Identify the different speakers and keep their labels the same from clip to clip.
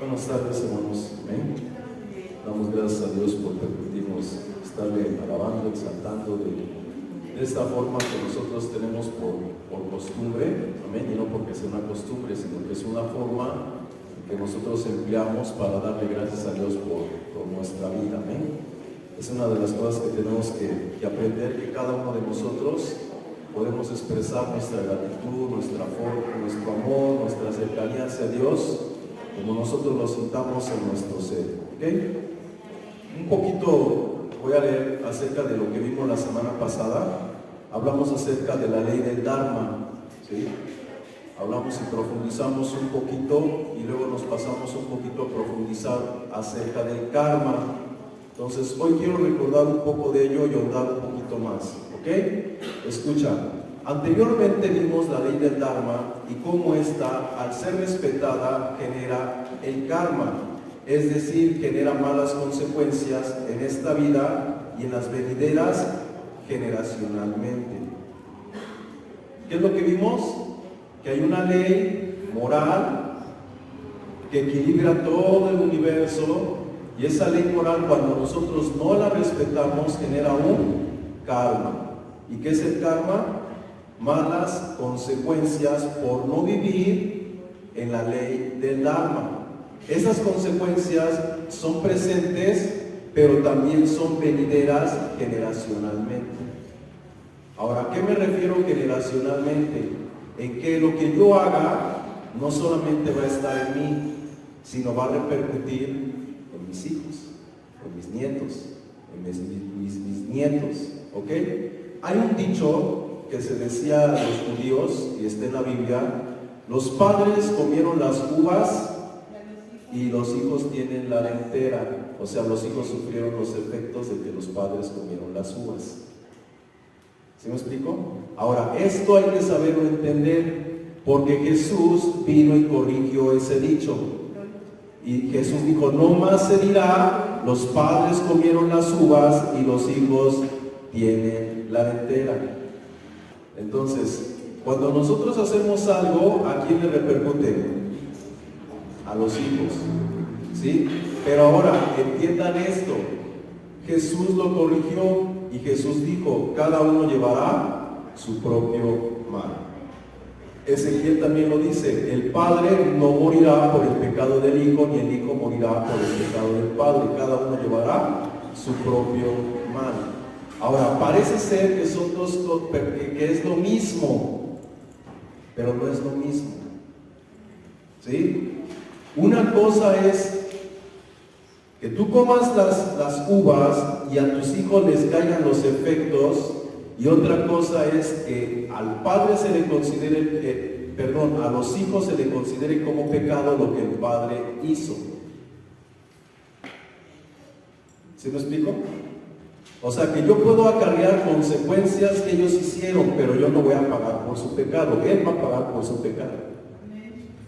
Speaker 1: Buenas tardes, hermanos. Amén. Damos gracias a Dios por permitirnos estarle alabando, exaltando de esta forma que nosotros tenemos por costumbre. Amén. Y no porque sea una costumbre, sino que es una forma que nosotros empleamos para darle gracias a Dios por nuestra vida. Amén. Es una de las cosas que tenemos que aprender, que cada uno de nosotros podemos expresar nuestra gratitud, nuestro amor, nuestra cercanía hacia Dios, como nosotros lo sintamos en nuestro ser. ¿Okay? Un poquito voy a leer acerca de lo que vimos la semana pasada. Hablamos acerca de la ley del Dharma, ¿sí? Hablamos y profundizamos un poquito y luego nos pasamos un poquito a profundizar acerca del karma. Entonces hoy quiero recordar un poco de ello y ahondar un poquito más, ¿ok? Escucha, anteriormente vimos la ley del Dharma y cómo esta, al ser respetada, genera el karma, es decir, genera malas consecuencias en esta vida y en las venideras generacionalmente. ¿Qué es lo que vimos? Que hay una ley moral que equilibra todo el universo, y esa ley moral, cuando nosotros no la respetamos, genera un karma. ¿Y qué es el karma? Malas consecuencias por no vivir en la ley del Dharma. Esas consecuencias son presentes, pero también son venideras generacionalmente. Ahora, ¿a qué me refiero generacionalmente? En que lo que yo haga no solamente va a estar en mí, sino va a repercutir en mis hijos, en mis nietos, en mis nietos, ¿ok? Hay un dicho que se decía a los judíos, y está en la Biblia: los padres comieron las uvas y los hijos tienen la entera. O sea, los hijos sufrieron los efectos de que los padres comieron las uvas. ¿Sí me explico? Ahora, esto hay que saberlo entender, porque Jesús vino y corrigió ese dicho. Y Jesús dijo: no más se dirá, los padres comieron las uvas y los hijos tienen la entera. Entonces, cuando nosotros hacemos algo, ¿a quién le repercute? A los hijos, ¿sí? Pero ahora, entiendan esto: Jesús lo corrigió y Jesús dijo: cada uno llevará su propio mal. Ezequiel también lo dice: el padre no morirá por el pecado del hijo, ni el hijo morirá por el pecado del padre. Cada uno llevará su propio mal. Ahora, parece ser que son dos, que es lo mismo, pero no es lo mismo, ¿sí? Una cosa es que tú comas las uvas y a tus hijos les caigan los efectos, y otra cosa es que al padre se le considere, a los hijos se le considere como pecado lo que el padre hizo. ¿Sí me explico? O sea, que yo puedo acarrear consecuencias que ellos hicieron, pero yo no voy a pagar por su pecado, él va a pagar por su pecado.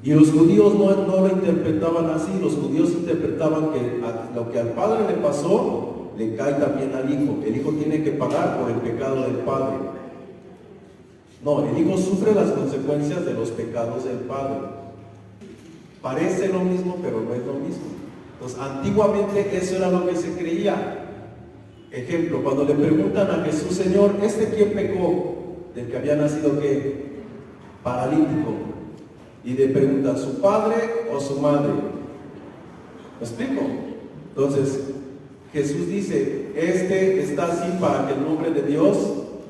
Speaker 1: Y los judíos no lo interpretaban así. Los judíos interpretaban que lo que al padre le pasó, le cae también al hijo. El hijo tiene que pagar por el pecado del padre. No, el hijo sufre las consecuencias de los pecados del padre. Parece lo mismo, pero no es lo mismo. Entonces, antiguamente eso era lo que se creía. Ejemplo, cuando le preguntan a Jesús: Señor, ¿quién pecó? Del que había nacido, ¿qué? Paralítico. Y le preguntan: ¿su padre o su madre? ¿Me explico? Entonces, Jesús dice: está así para que el nombre de Dios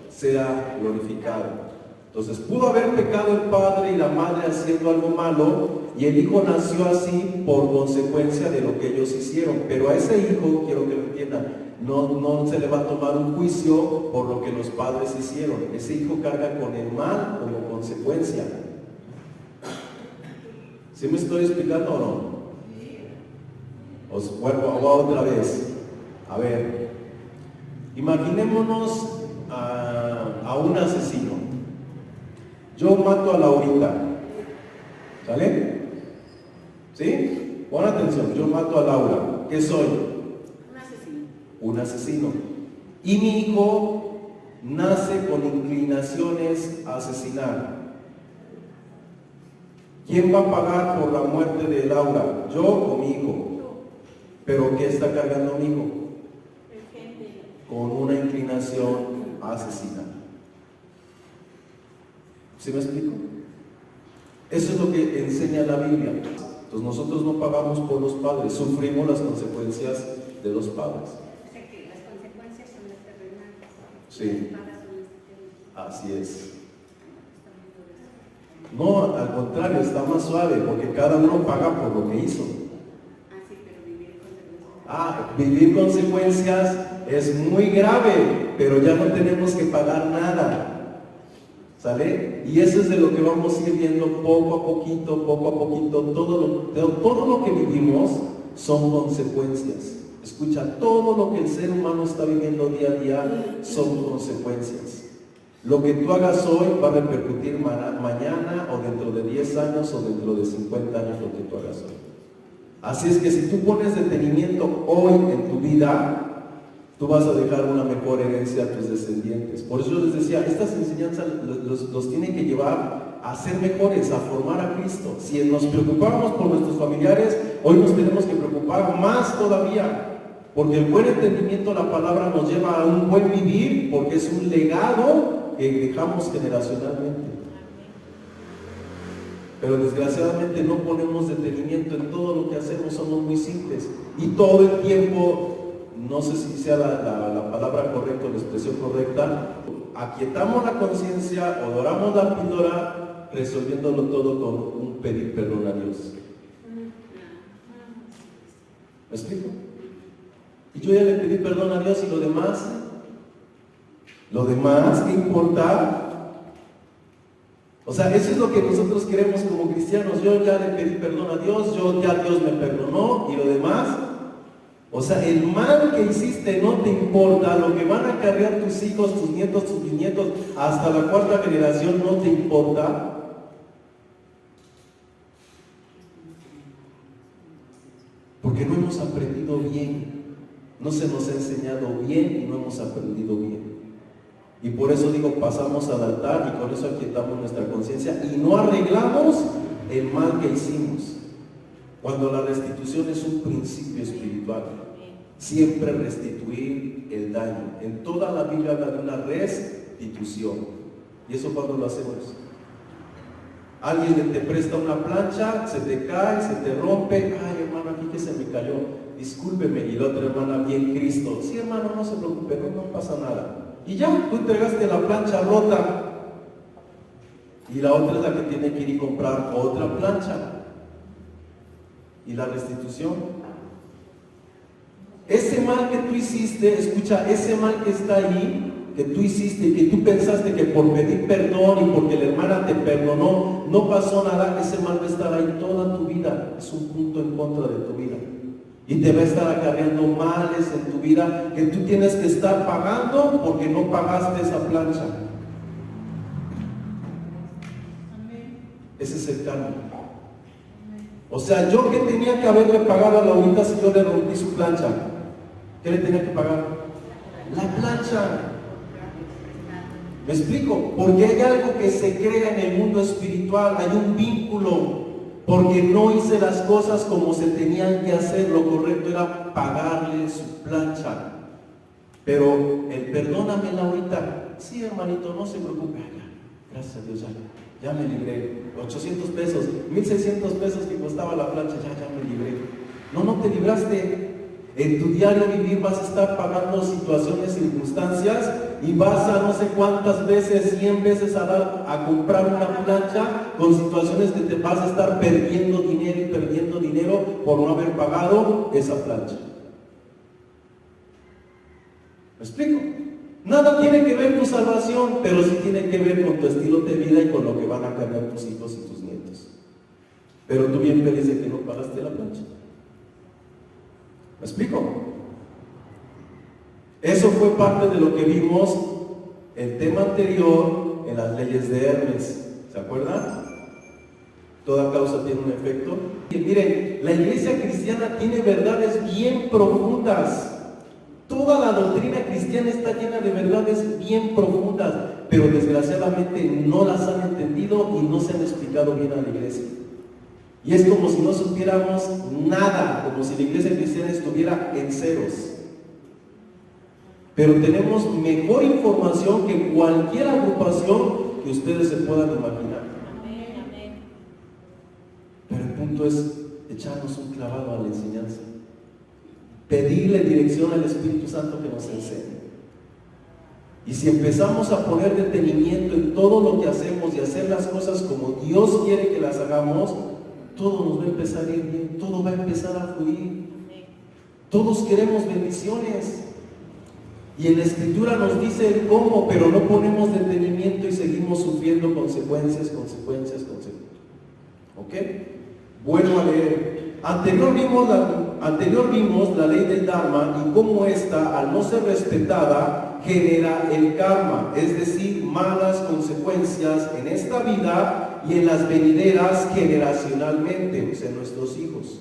Speaker 1: sea glorificado. Entonces, pudo haber pecado el padre y la madre haciendo algo malo, y el hijo nació así por consecuencia de lo que ellos hicieron. Pero a ese hijo, quiero que lo entiendan, no se le va a tomar un juicio por lo que los padres hicieron. Ese hijo carga con el mal como consecuencia. ¿Sí me estoy explicando o no? Os vuelvo otra vez. A ver, imaginémonos a un asesino. Yo mato a Laurita, ¿sale? ¿Sí? Pon atención, yo mato a Laura. ¿Qué soy?
Speaker 2: Un asesino.
Speaker 1: Un asesino. Y mi hijo nace con inclinaciones a asesinar. ¿Quién va a pagar por la muerte de Laura? ¿Yo o mi hijo? ¿Pero qué está cargando mi hijo? Con una inclinación asesina. ¿Sí me explico? Eso es lo que enseña la Biblia. Entonces nosotros no pagamos por los padres, sufrimos las consecuencias de los padres.
Speaker 2: O sea que las consecuencias son las terrenales.
Speaker 1: Sí.
Speaker 2: Las pagas son las terrenales.
Speaker 1: Así es. No, al contrario, está más suave, porque cada uno paga por lo que hizo.
Speaker 2: Sí, pero vivir consecuencias.
Speaker 1: Vivir consecuencias es muy grave, pero ya no tenemos que pagar nada. ¿Sale? Y eso es de lo que vamos a ir viendo poco a poquito. Todo lo que vivimos son consecuencias. Escucha, todo lo que el ser humano está viviendo día a día son consecuencias. Lo que tú hagas hoy va a repercutir mañana o dentro de 10 años o dentro de 50 años lo que tú hagas hoy. Así es que si tú pones detenimiento hoy en tu vida, tú vas a dejar una mejor herencia a tus descendientes. Por eso yo les decía, estas enseñanzas los tienen que llevar a ser mejores, a formar a Cristo. Si nos preocupamos por nuestros familiares, hoy nos tenemos que preocupar más todavía. Porque el buen entendimiento de la palabra nos lleva a un buen vivir, porque es un legado que dejamos generacionalmente. Pero desgraciadamente no ponemos detenimiento en todo lo que hacemos, somos muy simples. Y todo el tiempo, no sé si sea la palabra correcta o la expresión correcta, aquietamos la conciencia o doramos la píldora, resolviéndolo todo con un pedir perdón a Dios. ¿Me explico? Y yo ya le pedí perdón a Dios y lo demás, ¿qué importa? O sea, eso es lo que nosotros queremos como cristianos. Yo ya le pedí perdón a Dios, Dios me perdonó y lo demás. O sea, el mal que hiciste no te importa, lo que van a cargar tus hijos, tus nietos, tus bisnietos, hasta la 4ª generación no te importa. Porque no hemos aprendido bien. No se nos ha enseñado bien y no hemos aprendido bien. Y por eso digo, pasamos al altar y con eso aquietamos nuestra conciencia y no arreglamos el mal que hicimos. Cuando la restitución es un principio espiritual, siempre restituir el daño. En toda la Biblia habla de una restitución. ¿Y eso cuando lo hacemos? Alguien te presta una plancha, se te cae, se te rompe. Ay, hermano, aquí que se me cayó. Discúlpeme. Y la otra hermana, bien Cristo. Sí, hermano, no se preocupe, no pasa nada. Y ya, tú entregaste la plancha rota. Y la otra es la que tiene que ir y comprar otra plancha. ¿Y la restitución? Ese mal que tú hiciste, escucha, ese mal que está ahí, que tú hiciste, que tú pensaste que por pedir perdón y porque la hermana te perdonó, no pasó nada, ese mal va a estar ahí toda tu vida. Es un punto en contra de tu vida. Y te va a estar acarreando males en tu vida que tú tienes que estar pagando porque no pagaste esa plancha. Ese es el karma. O sea, yo que tenía que haberle pagado a Laurita si yo le rompí su plancha. ¿Qué le tenía que pagar? La plancha. ¿Me explico? Porque hay algo que se crea en el mundo espiritual, hay un vínculo, porque no hice las cosas como se tenían que hacer, lo correcto era pagarle su plancha. Pero el perdóname Laurita, sí hermanito, no se preocupe, gracias a Dios, ya me libré, 800 pesos, 1600 pesos que costaba la plancha, ya me libré. No te libraste. En tu diario vivir vas a estar pagando situaciones, circunstancias y vas a no sé cuántas veces, 100 veces a comprar una plancha con situaciones que te vas a estar perdiendo dinero por no haber pagado esa plancha. ¿Me explico? Nada tiene que ver tu salvación, pero sí tiene que ver con tu estilo de vida y con lo que van a cargar tus hijos y tus nietos. Pero tú bien feliz de que no pagaste la plancha. ¿Me explico? Eso fue parte de lo que vimos el tema anterior en las leyes de Hermes. ¿Se acuerdan? Toda causa tiene un efecto. Y miren, la iglesia cristiana tiene verdades bien profundas. Toda la doctrina cristiana está llena de verdades bien profundas, pero desgraciadamente no las han entendido y no se han explicado bien a la iglesia. Y es como si no supiéramos nada, como si la iglesia cristiana estuviera en ceros. Pero tenemos mejor información que cualquier agrupación que ustedes se puedan imaginar. Pero el punto es echarnos un clavado a la enseñanza, pedirle dirección al Espíritu Santo que nos enseñe. Y si empezamos a poner detenimiento en todo lo que hacemos y hacer las cosas como Dios quiere que las hagamos, todo nos va a empezar a ir bien, todo va a empezar a fluir. Todos queremos bendiciones. Y en la Escritura nos dice el cómo, pero no ponemos detenimiento y seguimos sufriendo consecuencias. ¿Ok? Vuelvo a leer. Anterior vimos la ley del Dharma y cómo ésta, al no ser respetada, genera el karma, es decir, malas consecuencias en esta vida y en las venideras generacionalmente, o sea, nuestros hijos.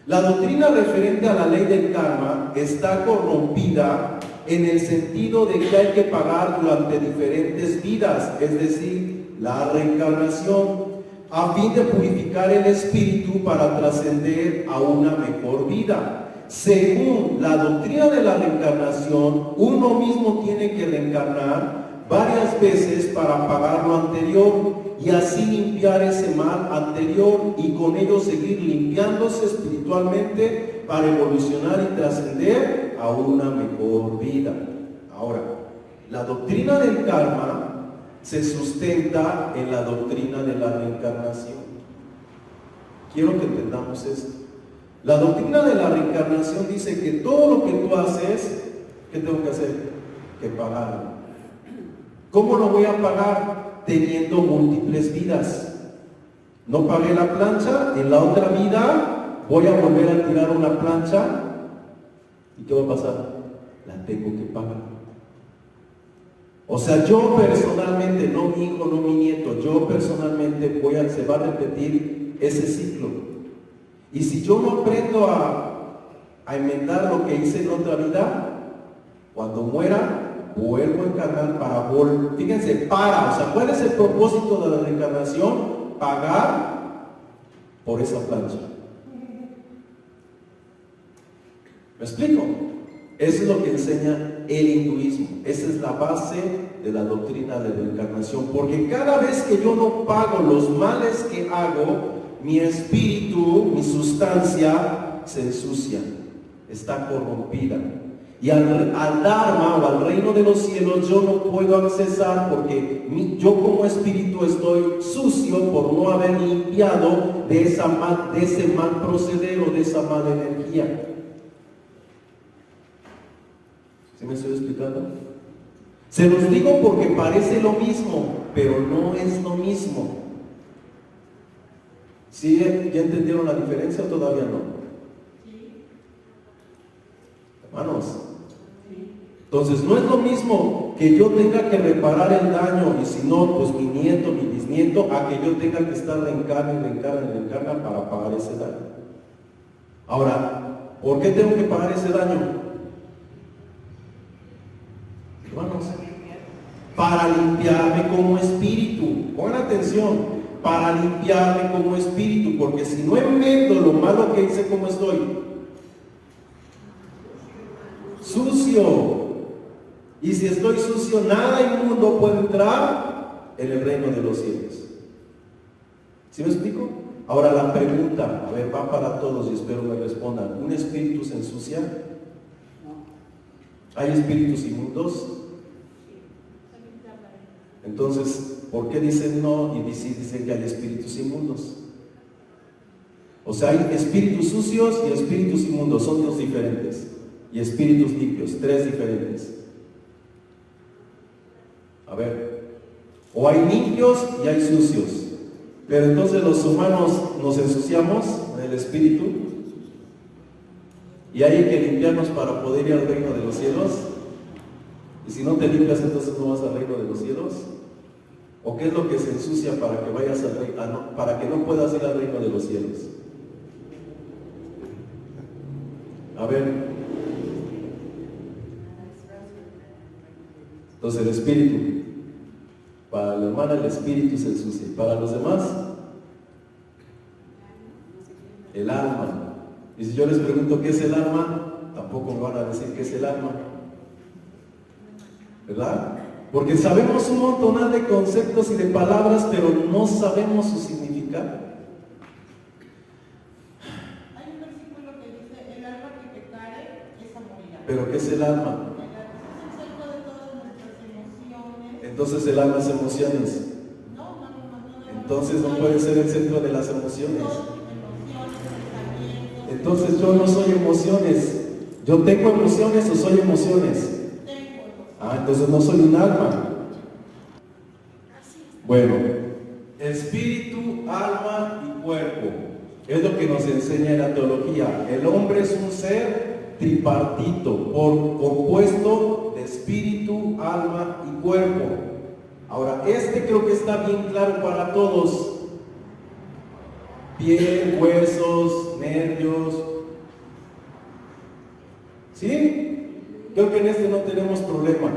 Speaker 1: La doctrina referente a la ley del karma está corrompida en el sentido de que hay que pagar durante diferentes vidas, es decir, la reencarnación, a fin de purificar el espíritu para trascender a una mejor vida. Según la doctrina de la reencarnación, uno mismo tiene que reencarnar varias veces para pagar lo anterior y así limpiar ese mal anterior y con ello seguir limpiándose espiritualmente para evolucionar y trascender a una mejor vida. Ahora, la doctrina del karma se sustenta en la doctrina de la reencarnación. Quiero que entendamos esto. La doctrina de la reencarnación dice que todo lo que tú haces, ¿qué tengo que hacer? Que pagarlo. ¿Cómo lo voy a pagar? Teniendo múltiples vidas. No pagué la plancha, en la otra vida voy a volver a tirar una plancha. ¿Y qué va a pasar? La tengo que pagar. O sea, yo personalmente, no mi hijo, no mi nieto, yo personalmente se va a repetir ese ciclo. Y si yo no aprendo a enmendar lo que hice en otra vida, cuando muera, vuelvo a encarnar para fíjense, o sea, ¿cuál es el propósito de la reencarnación? Pagar por esa plancha. ¿Me explico? Eso es lo que enseña el hinduismo. Esa es la base de la doctrina de la reencarnación. Porque cada vez que yo no pago los males que hago, mi espíritu, mi sustancia, se ensucia, está corrompida. Y al Dharma o al reino de los cielos yo no puedo accesar porque yo como espíritu estoy sucio por no haber limpiado de ese mal proceder o de esa mala energía. ¿Sí me estoy explicando? Se los digo porque parece lo mismo, pero no es lo mismo. ¿Sí? ¿Ya entendieron la diferencia o todavía no? Sí. Hermanos. Sí. Entonces no es lo mismo que yo tenga que reparar el daño y si no, pues mi nieto, mi bisnieto, a que yo tenga que estar reencarna para pagar ese daño. Ahora, ¿por qué tengo que pagar ese daño? Hermanos, para limpiarme como espíritu. Pongan atención, para limpiarme como espíritu, porque si no enmendo lo malo que hice, ¿cómo estoy? Sucio. Y si estoy sucio, nada inmundo puede entrar en el reino de los cielos. ¿Sí me explico? Ahora la pregunta, a ver, va para todos y espero me respondan. ¿Un espíritu se ensucia? ¿Hay espíritus inmundos? Entonces, ¿por qué dicen no y dicen que hay espíritus inmundos? O sea, hay espíritus sucios y espíritus inmundos, son dos diferentes. Y espíritus limpios, tres diferentes. A ver, o hay limpios y hay sucios. Pero entonces los humanos nos ensuciamos en el espíritu y hay que limpiarnos para poder ir al reino de los cielos. Y si no te limpias, entonces no vas al reino de los cielos. ¿O qué es lo que se ensucia para que vayas al reino, para que no puedas ir al reino de los cielos? A ver. Entonces el espíritu. Para la hermana el espíritu se ensucia. Para los demás, El alma. Y si yo les pregunto qué es el alma, tampoco me van a decir qué es el alma. ¿Verdad? Porque sabemos un montón de conceptos y de palabras, pero no sabemos su significado.
Speaker 3: Hay un versículo que dice, el alma que pecare, esa morirá.
Speaker 1: ¿Pero qué es el alma?
Speaker 3: Es el centro de todas nuestras emociones.
Speaker 1: Entonces el alma es emociones.
Speaker 3: No.
Speaker 1: Entonces no puede ser el centro de las emociones.
Speaker 3: Emociones, pensamientos.
Speaker 1: Entonces yo no soy emociones. ¿Yo tengo emociones o soy emociones? Entonces no soy un alma. Bueno, espíritu, alma y cuerpo. Es lo que nos enseña en la teología. El hombre es un ser tripartito, compuesto de espíritu, alma y cuerpo. Ahora, creo que está bien claro para todos. Piel, huesos, nervios. ¿Sí? Creo que en no tenemos problema.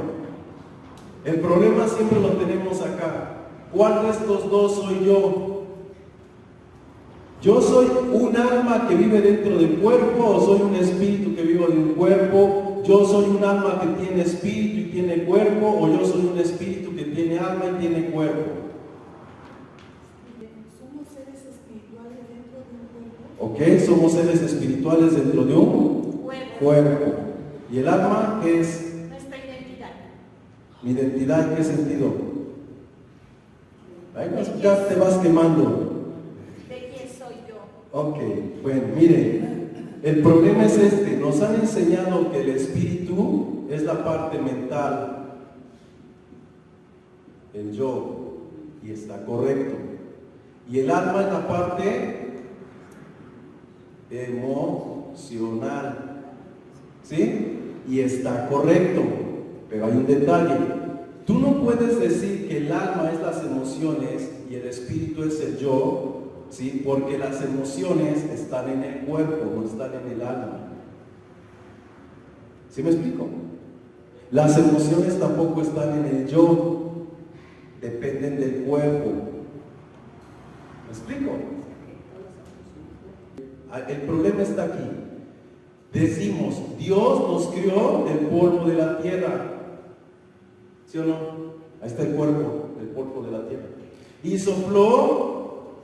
Speaker 1: El problema siempre lo tenemos acá. ¿Cuál de estos dos soy yo? ¿Yo soy un alma que vive dentro del cuerpo o soy un espíritu que vive en un cuerpo? ¿Yo soy un alma que tiene espíritu y tiene cuerpo o yo soy un espíritu que tiene alma y tiene cuerpo?
Speaker 3: ¿Somos seres espirituales dentro de un cuerpo?
Speaker 1: Ok, somos seres espirituales dentro de un cuerpo. ¿Y el alma qué es?
Speaker 3: Nuestra identidad.
Speaker 1: ¿Mi identidad en qué sentido? Ahí ya te vas quemando.
Speaker 3: ¿De quién soy yo?
Speaker 1: Ok, bueno, miren, el problema es nos han enseñado que el espíritu es la parte mental, el yo, y está correcto. Y el alma es la parte emocional, ¿sí? Y está correcto, pero hay un detalle. Tú no puedes decir que el alma es las emociones y el espíritu es el yo, ¿sí? Porque las emociones están en el cuerpo, no están en el alma. ¿Sí me explico? Las emociones tampoco están en el yo, dependen del cuerpo. ¿Me explico? El problema está aquí. Decimos, Dios nos crió del polvo de la tierra. ¿Sí o no? Ahí está el cuerpo, el polvo de la tierra. Y sopló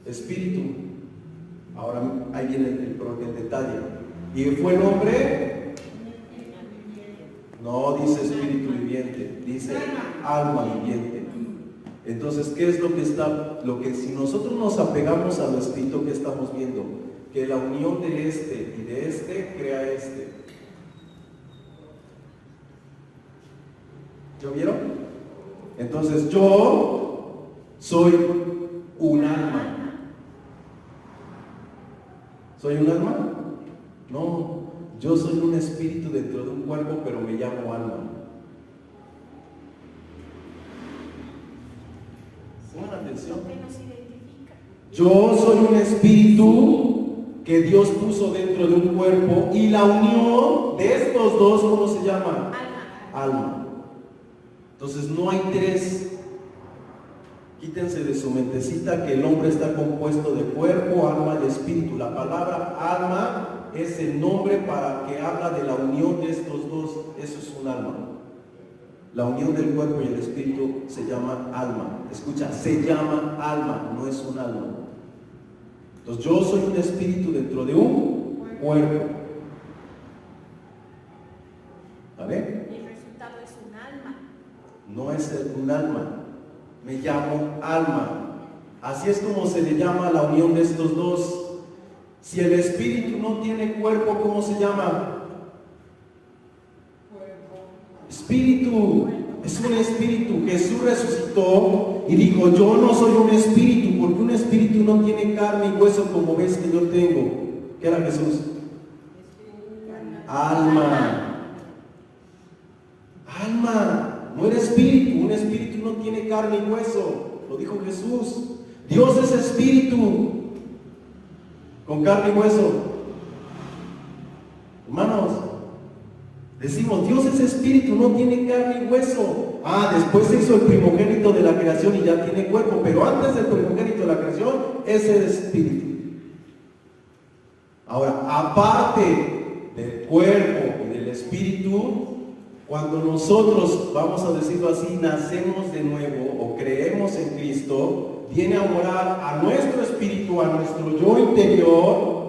Speaker 1: espíritu. Ahora ahí viene el detalle. ¿Y fue el hombre? No dice espíritu viviente, dice alma viviente. Entonces, ¿qué es lo que si nosotros nos apegamos a lo espíritu que estamos viendo? Que la unión de y de crea ¿Ya vieron? Entonces yo soy un alma. ¿Soy un alma? No, yo soy un espíritu dentro de un cuerpo, pero me llamo alma. Pongan atención.
Speaker 3: ¿Qué nos identifica?
Speaker 1: Yo soy un espíritu que Dios puso dentro de un cuerpo y la unión de estos dos, ¿cómo se llama? Alma. Entonces no hay tres. Quítense de su mentecita que el hombre está compuesto de cuerpo, alma y espíritu. La palabra alma es el nombre para que habla de la unión de estos dos. Eso es un alma. La unión del cuerpo y el espíritu se llama alma. Escucha, se llama alma, no es un alma. Entonces yo soy un espíritu dentro de un cuerpo. ¿Vale?
Speaker 3: El resultado es un alma.
Speaker 1: No es un alma. Me llamo alma. Así es como se le llama a la unión de estos dos. Si el espíritu no tiene cuerpo, ¿cómo se llama? Espíritu. Es un espíritu. Jesús resucitó y dijo, yo no soy un espíritu, porque un espíritu no tiene carne y hueso como ves que yo tengo. ¿Qué era Jesús? Alma. Alma. No era espíritu. Un espíritu no tiene carne y hueso. Lo dijo Jesús. Dios es espíritu con carne y hueso. Hermanos, decimos, Dios es espíritu, no tiene carne y hueso. Después se hizo el primogénito de la creación y ya tiene cuerpo, pero antes del primogénito de la creación, ese es espíritu. Ahora, aparte del cuerpo y del espíritu, cuando nosotros, vamos a decirlo así, nacemos de nuevo o creemos en Cristo, viene a morar a nuestro espíritu, a nuestro yo interior,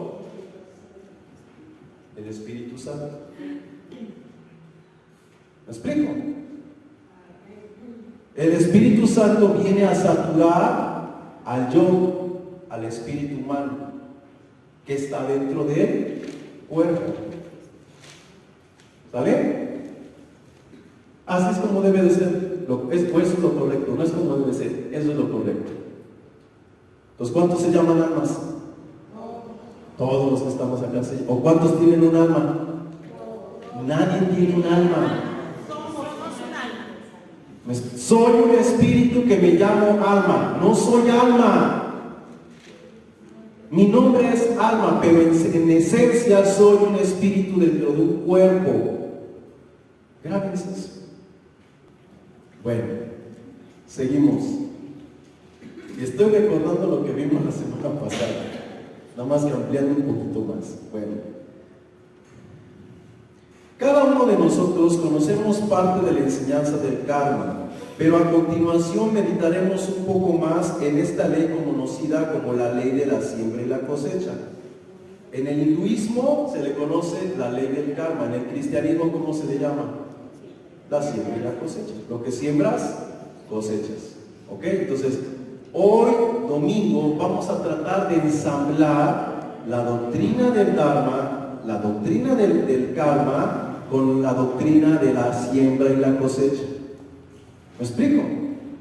Speaker 1: el Espíritu Santo. ¿Me explico? El Espíritu Santo viene a saturar al yo, al espíritu humano, que está dentro del cuerpo. ¿Sale? Así es como debe de ser. Eso es lo correcto, no es como debe ser, eso es lo correcto. Entonces, ¿cuántos se llaman almas? Todos los que estamos acá. ¿O cuántos tienen un alma? Nadie tiene un alma. Soy un espíritu que me llamo alma, no soy alma. Mi nombre es alma, pero en esencia soy un espíritu dentro de un cuerpo. Grábense eso. Bueno, seguimos. Y estoy recordando lo que vimos la semana pasada, nada más que ampliando un poquito más. Bueno. Cada uno de nosotros conocemos parte de la enseñanza del karma, pero a continuación meditaremos un poco más en esta ley conocida como la ley de la siembra y la cosecha. En el hinduismo se le conoce la ley del karma, en el cristianismo ¿cómo se le llama? La siembra y la cosecha. Lo que siembras, cosechas. ¿Ok? Entonces, hoy, domingo, vamos a tratar de ensamblar la doctrina del Dharma, la doctrina del karma, con la doctrina de la siembra y la cosecha. ¿Me explico?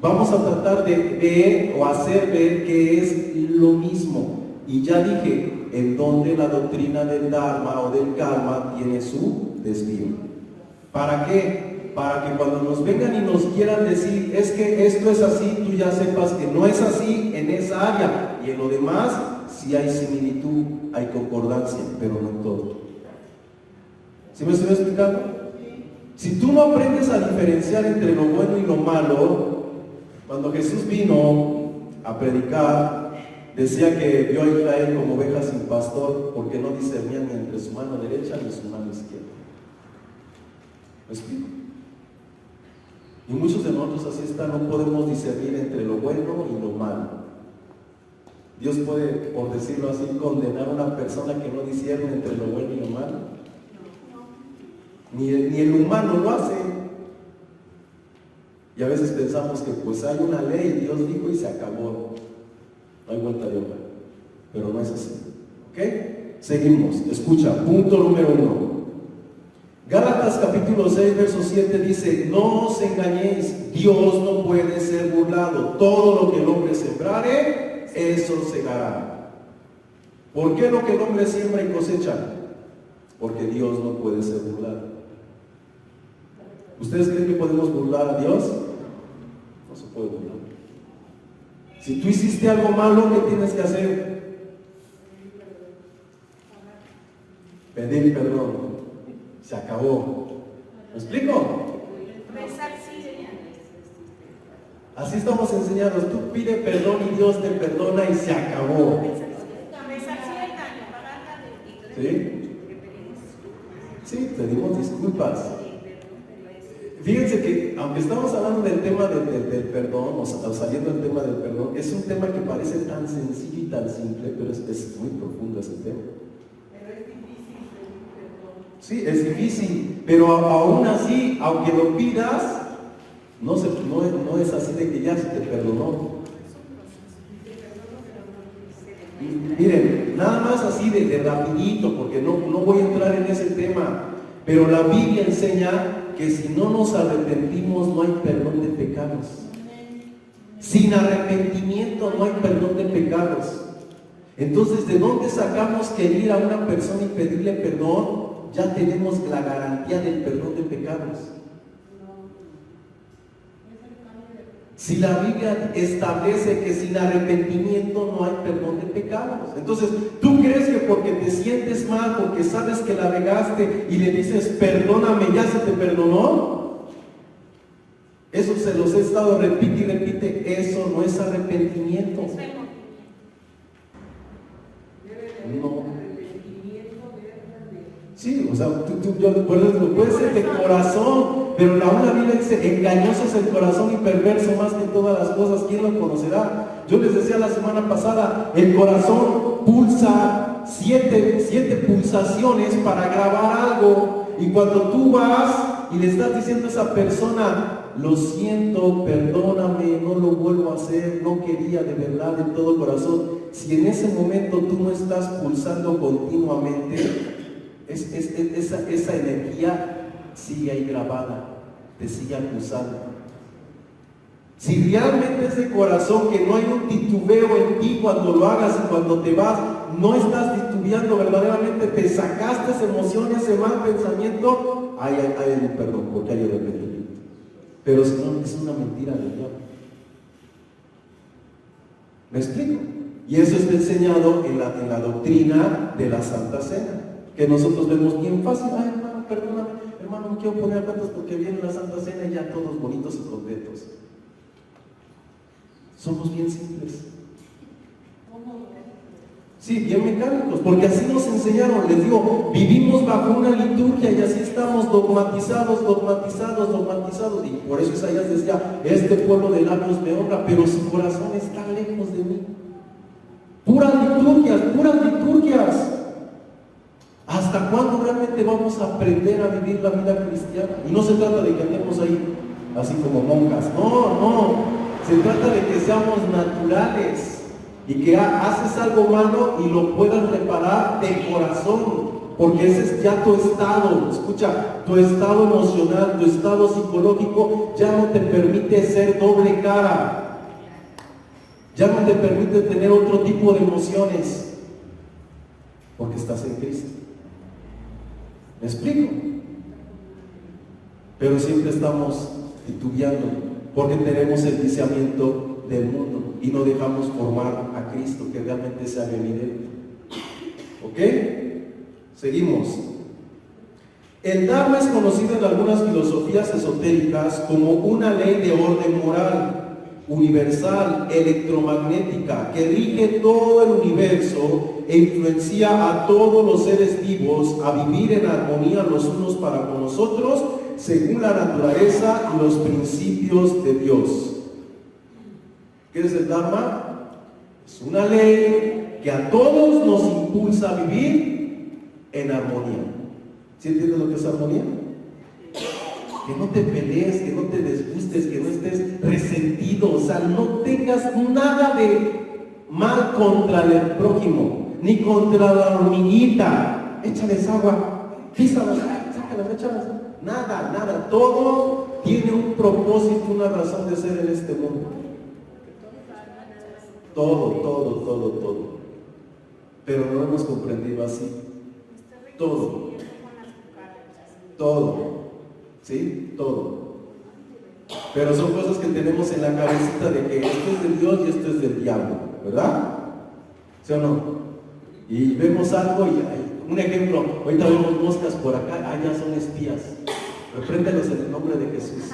Speaker 1: Vamos a tratar de ver o hacer ver que es lo mismo. Y ya dije en dónde la doctrina del Dharma o del karma tiene su desvío. ¿Para qué? Para que cuando nos vengan y nos quieran decir, es que esto es así, tú ya sepas que no es así en esa área. Y en lo demás, sí hay similitud, hay concordancia, pero no en todo. ¿Sí me estoy explicando? Si tú no aprendes a diferenciar entre lo bueno y lo malo, cuando Jesús vino a predicar, decía que vio a Israel como oveja sin pastor, porque no discernía ni entre su mano derecha ni su mano izquierda. ¿Me explico? Y muchos de nosotros así están, no podemos discernir entre lo bueno y lo malo. Dios puede, por decirlo así, condenar a una persona que no discierne entre lo bueno y lo malo. Ni el humano lo hace. Y a veces pensamos que pues hay una ley, Dios dijo y se acabó. No hay vuelta de hoja. Pero no es así. ¿Ok? Seguimos. Escucha, punto número 1. Gálatas capítulo 6, verso 7 dice, no os engañéis, Dios no puede ser burlado. Todo lo que el hombre sembrare, eso segará. ¿Por qué lo que el hombre siembra y cosecha? Porque Dios no puede ser burlado. ¿Ustedes creen que podemos burlar a Dios? No se puede burlar. Si tú hiciste algo malo, ¿qué tienes que hacer? Pedir perdón. Se acabó. ¿Me explico? Así estamos enseñados. Tú pide perdón y Dios te perdona y se acabó. ¿Sí? Sí, pedimos disculpas. Fíjense que, aunque estamos hablando del tema del perdón, o saliendo del tema del perdón, es un tema que parece tan sencillo y tan simple, pero es muy profundo ese tema. Sí, es difícil, pero aún así, aunque lo pidas, no es así de que ya se te perdonó. Miren, nada más así de rapidito, porque no voy a entrar en ese tema, pero la Biblia enseña que si no nos arrepentimos no hay perdón de pecados. Sin arrepentimiento no hay perdón de pecados. Entonces, ¿de dónde sacamos que ir a una persona y pedirle perdón? Ya tenemos la garantía del perdón de pecados. Si la Biblia establece que sin arrepentimiento no hay perdón de pecados. Entonces, ¿tú crees que porque te sientes mal, porque sabes que la regaste y le dices perdóname, ya se te perdonó? Eso se los he estado repite y repite. Eso no es arrepentimiento. No. Sí, o sea, puede ser de corazón, pero aún la Biblia dice, engañoso es el corazón y perverso más que todas las cosas, ¿quién lo conocerá? Yo les decía la semana pasada, el corazón pulsa siete pulsaciones para grabar algo, y cuando tú vas y le estás diciendo a esa persona, lo siento, perdóname, no lo vuelvo a hacer, no quería de verdad, de todo corazón, si en ese momento tú no estás pulsando continuamente, esa energía sigue ahí grabada, te sigue acusando. Si realmente es de corazón, que no hay un titubeo en ti cuando lo hagas y cuando te vas, no estás titubeando verdaderamente, te sacaste esa emoción, ese mal pensamiento, hay un perdón, porque hay arrepentimiento. Pero si no, es una mentira del diablo. ¿Me explico? Y eso está enseñado en la doctrina de la Santa Cena, que nosotros vemos bien fácil. Ay, hermano, perdóname, hermano, no quiero poner cuentas porque viene la Santa Cena y ya todos bonitos y contentos. Somos bien simples. Sí, bien mecánicos, porque así nos enseñaron. Les digo, vivimos bajo una liturgia y así estamos dogmatizados, y por eso Isaías decía, este pueblo de labios me honra, pero su corazón está lejos de mí. Puras liturgias. ¿Hasta cuándo realmente vamos a aprender a vivir la vida cristiana? Y no se trata de que andemos ahí así como monjas, no. Se trata de que seamos naturales y que haces algo malo y lo puedas reparar de corazón, porque ese es ya tu estado. Escucha, tu estado emocional, tu estado psicológico ya no te permite ser doble cara, ya no te permite tener otro tipo de emociones, porque estás en Cristo. ¿Me explico? Pero siempre estamos titubeando porque tenemos el viciamiento del mundo y no dejamos formar a Cristo, que realmente sea evidente. ¿Ok? Seguimos. El Dharma es conocido en algunas filosofías esotéricas como una ley de orden moral universal, electromagnética, que rige todo el universo e influencia a todos los seres vivos a vivir en armonía los unos para con los otros, según la naturaleza y los principios de Dios. ¿Qué es el Dharma? Es una ley que a todos nos impulsa a vivir en armonía. ¿Sí entiendes lo que es armonía? Que no te pelees, que no te disgustes, que no estés resentido, o sea, no tengas nada de mal contra el prójimo, ni contra la hormiguita. Échales agua, písalas, sácalas, échalas. Nada, todo tiene un propósito, una razón de ser en este mundo. Todo. Pero no lo hemos comprendido así. Todo. ¿Sí? Todo. Pero son cosas que tenemos en la cabecita de que esto es de Dios y esto es del diablo, ¿verdad? ¿Sí o no? Y vemos algo y un ejemplo, ahorita vemos moscas por acá, ya son espías. Repréndelos en el nombre de Jesús.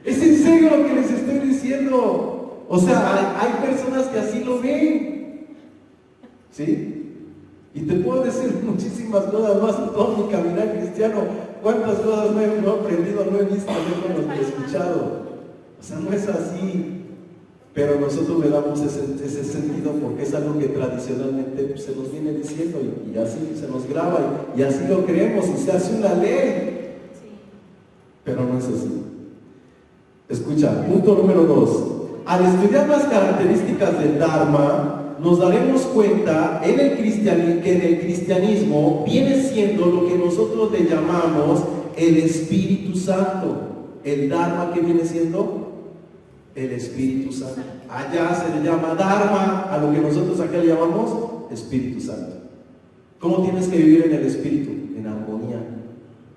Speaker 1: Es en serio lo que les estoy diciendo. O sea, hay personas que así lo ven. ¿Sí? Y te puedo decir muchísimas cosas más en todo mi caminar cristiano. ¿Cuántas cosas no he aprendido, no he visto, no he escuchado? O sea, no es así. Pero nosotros le damos ese sentido porque es algo que tradicionalmente se nos viene diciendo y así se nos graba y así lo creemos y se hace una ley. Pero no es así. Escucha, punto número 2. Al estudiar las características del Dharma, nos daremos cuenta que en el cristianismo viene siendo lo que nosotros le llamamos el Espíritu Santo. El Dharma, ¿qué viene siendo? El Espíritu Santo. Allá se le llama Dharma, a lo que nosotros acá le llamamos Espíritu Santo. ¿Cómo tienes que vivir en el Espíritu? En armonía,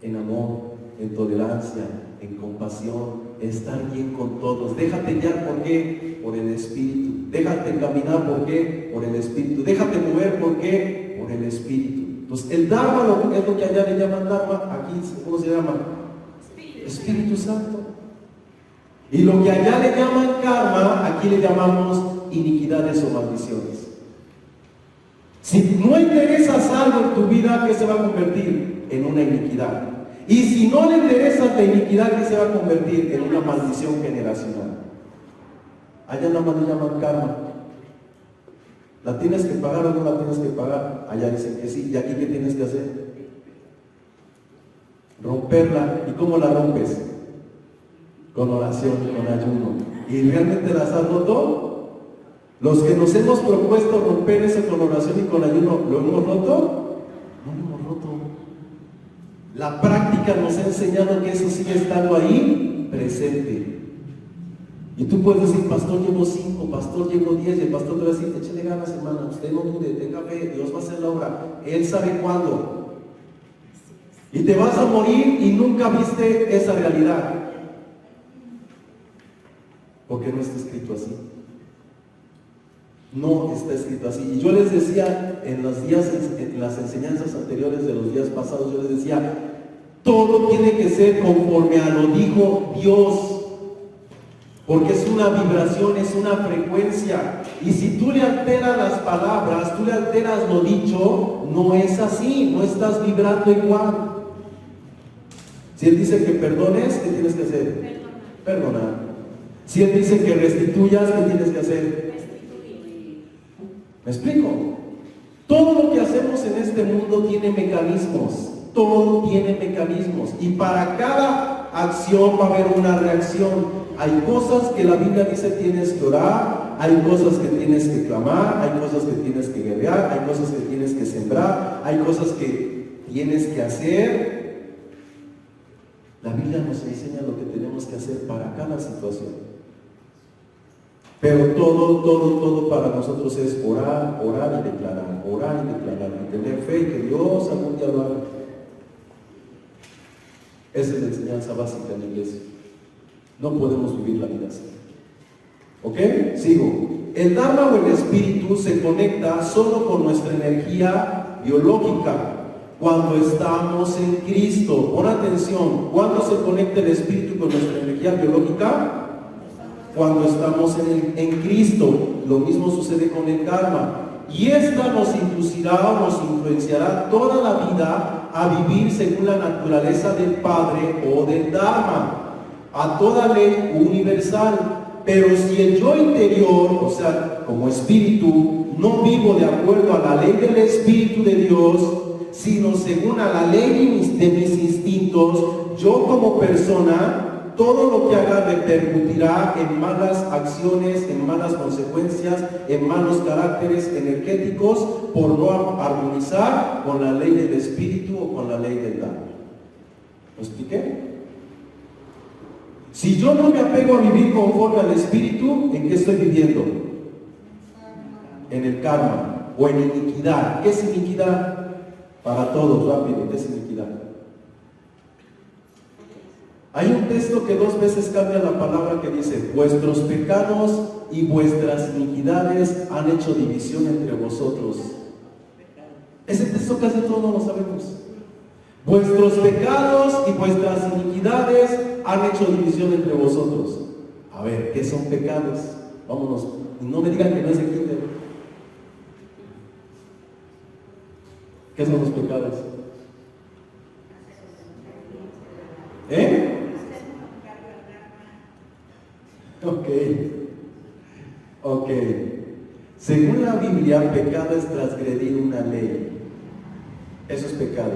Speaker 1: en amor, en tolerancia, en compasión, estar bien con todos. Déjate guiar, ¿por qué? Por el Espíritu. Déjate caminar, ¿por qué? Por el Espíritu. Déjate mover, ¿por qué? Por el Espíritu. Entonces, el Dharma, es lo que allá le llaman Dharma, aquí, ¿cómo se llama? Espíritu Santo. Y lo que allá le llaman karma, aquí le llamamos iniquidades o maldiciones. Si no interesas algo en tu vida, iniquidad, ¿qué se va a convertir? En una iniquidad. Y si no le interesa la iniquidad, ¿qué se va a convertir? En una maldición generacional. Allá nada más le llaman karma. ¿La tienes que pagar o no la tienes que pagar? Allá dicen que sí. ¿Y aquí qué tienes que hacer? Romperla. ¿Y cómo la rompes? Con oración, con ayuno. ¿Y realmente las has roto? Los que nos hemos propuesto romper eso con oración y con ayuno, ¿lo hemos roto? No lo hemos roto. La práctica nos ha enseñado que eso sigue estando ahí, presente. Y tú puedes decir, pastor, llevo 5, pastor, llevo 10, y el pastor te va a decir, échale ganas, hermana, usted no dude, tenga fe, Dios va a hacer la obra, Él sabe cuándo. Y te vas a morir y nunca viste esa realidad. Porque no está escrito así. No está escrito así. Y yo les decía en las enseñanzas anteriores de los días pasados, yo les decía, todo tiene que ser conforme a lo dijo Dios. Porque es una vibración, es una frecuencia. Y si tú le alteras las palabras, tú le alteras lo dicho, no es así, no estás vibrando igual. Si Él dice que perdones, ¿qué tienes que hacer? Perdonar. Si Él dice que restituyas, ¿qué tienes que hacer? ¿Me explico? Todo lo que hacemos en este mundo tiene mecanismos. Todo tiene mecanismos. Y para cada acción va a haber una reacción. Hay cosas que la Biblia dice tienes que orar, hay cosas que tienes que clamar, hay cosas que tienes que guerrear, hay cosas que tienes que sembrar, hay cosas que tienes que hacer. La Biblia nos enseña lo que tenemos que hacer para cada situación. Pero todo para nosotros es orar, orar y declarar, y tener fe y que Dios algún día lo haga. Esa es la enseñanza básica en la iglesia. No podemos vivir la vida así. ¿Ok? Sigo. El Dharma o el espíritu se conecta solo con nuestra energía biológica cuando estamos en Cristo. Pon atención. ¿Cuándo se conecta el espíritu con nuestra energía biológica? Cuando estamos en Cristo. Lo mismo sucede con el Dharma. Y esta nos inducirá o nos influenciará toda la vida a vivir según la naturaleza del Padre o del Dharma, a toda ley universal. Pero si el yo interior, o sea, como espíritu, no vivo de acuerdo a la ley del Espíritu de Dios, sino según a la ley de mis instintos, yo como persona, todo lo que haga repercutirá en malas acciones, en malas consecuencias, en malos caracteres energéticos, por no armonizar con la ley del Espíritu o con la ley del Dharma. ¿Lo expliqué? Si yo no me apego a vivir conforme al Espíritu, ¿en qué estoy viviendo? En el karma o en iniquidad. ¿Qué es iniquidad? Para todos, rápido, ¿qué es iniquidad? Hay un texto que 2 veces cambia la palabra que dice, vuestros pecados y vuestras iniquidades han hecho división entre vosotros. Ese texto casi todos no lo sabemos. Vuestros pecados y vuestras iniquidades han hecho división entre vosotros. A ver, ¿qué son pecados? Vámonos, no me digan que no es el kinder. ¿Qué son los pecados? ¿Eh? Ok. Según la Biblia, pecado es transgredir una ley. Eso es pecado.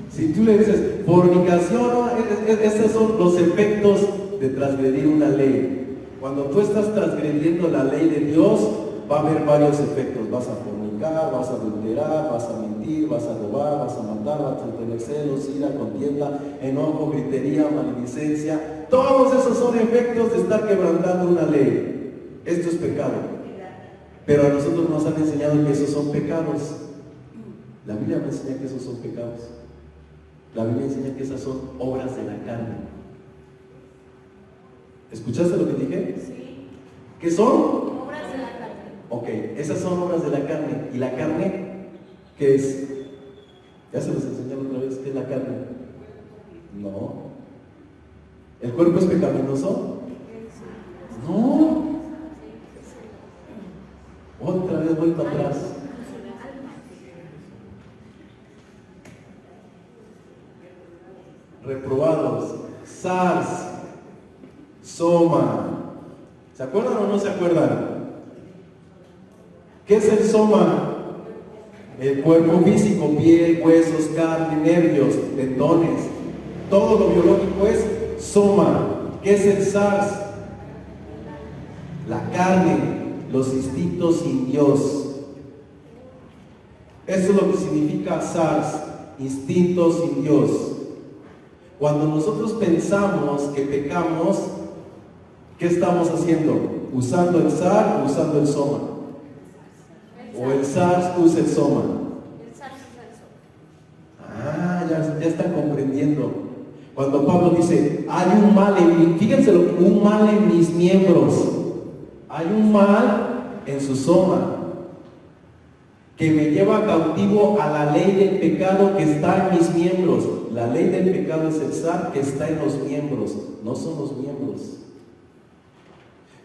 Speaker 1: Si tú le dices fornicación, esos son los efectos de transgredir una ley. Cuando tú estás transgrediendo la ley de Dios, va a haber varios efectos. Vas a fornicar, vas a adulterar, vas a mentir, vas a robar, vas a matar, vas a tener celos, ira, contienda, enojo, gritería, maledicencia. Todos esos son efectos de estar quebrantando una ley. Esto es pecado. Pero a nosotros nos han enseñado que esos son pecados. La Biblia me enseña que esos son pecados. La Biblia enseña que esas son obras de la carne. ¿Escuchaste lo que dije?
Speaker 2: Sí.
Speaker 1: ¿Qué son?
Speaker 2: Obras de la carne.
Speaker 1: Ok, esas son obras de la carne. ¿Y la carne qué es? Ya se los enseñaron otra vez. ¿Qué es la carne? No. ¿El cuerpo es pecaminoso? No. Otra vez voy para atrás. reprobados. SARS, soma. ¿Se acuerdan o no se acuerdan? ¿Qué es el soma? El cuerpo físico, piel, huesos, carne, nervios, tendones. Todo lo biológico es soma. ¿Qué es el SARS? La carne, los instintos sin Dios. Eso es lo que significa SARS, instintos sin Dios. Cuando nosotros pensamos que pecamos, ¿qué estamos haciendo? ¿Usando el SARS o usando el soma? ¿O el SARS usa el soma?
Speaker 2: El SARS usa el soma.
Speaker 1: Ah, ya están comprendiendo. Cuando Pablo dice, hay un mal en mí, fíjense un mal en mis miembros. Hay un mal en su soma que me lleva cautivo a la ley del pecado que está en mis miembros. La ley del pecado es el SARS que está en los miembros, no son los miembros.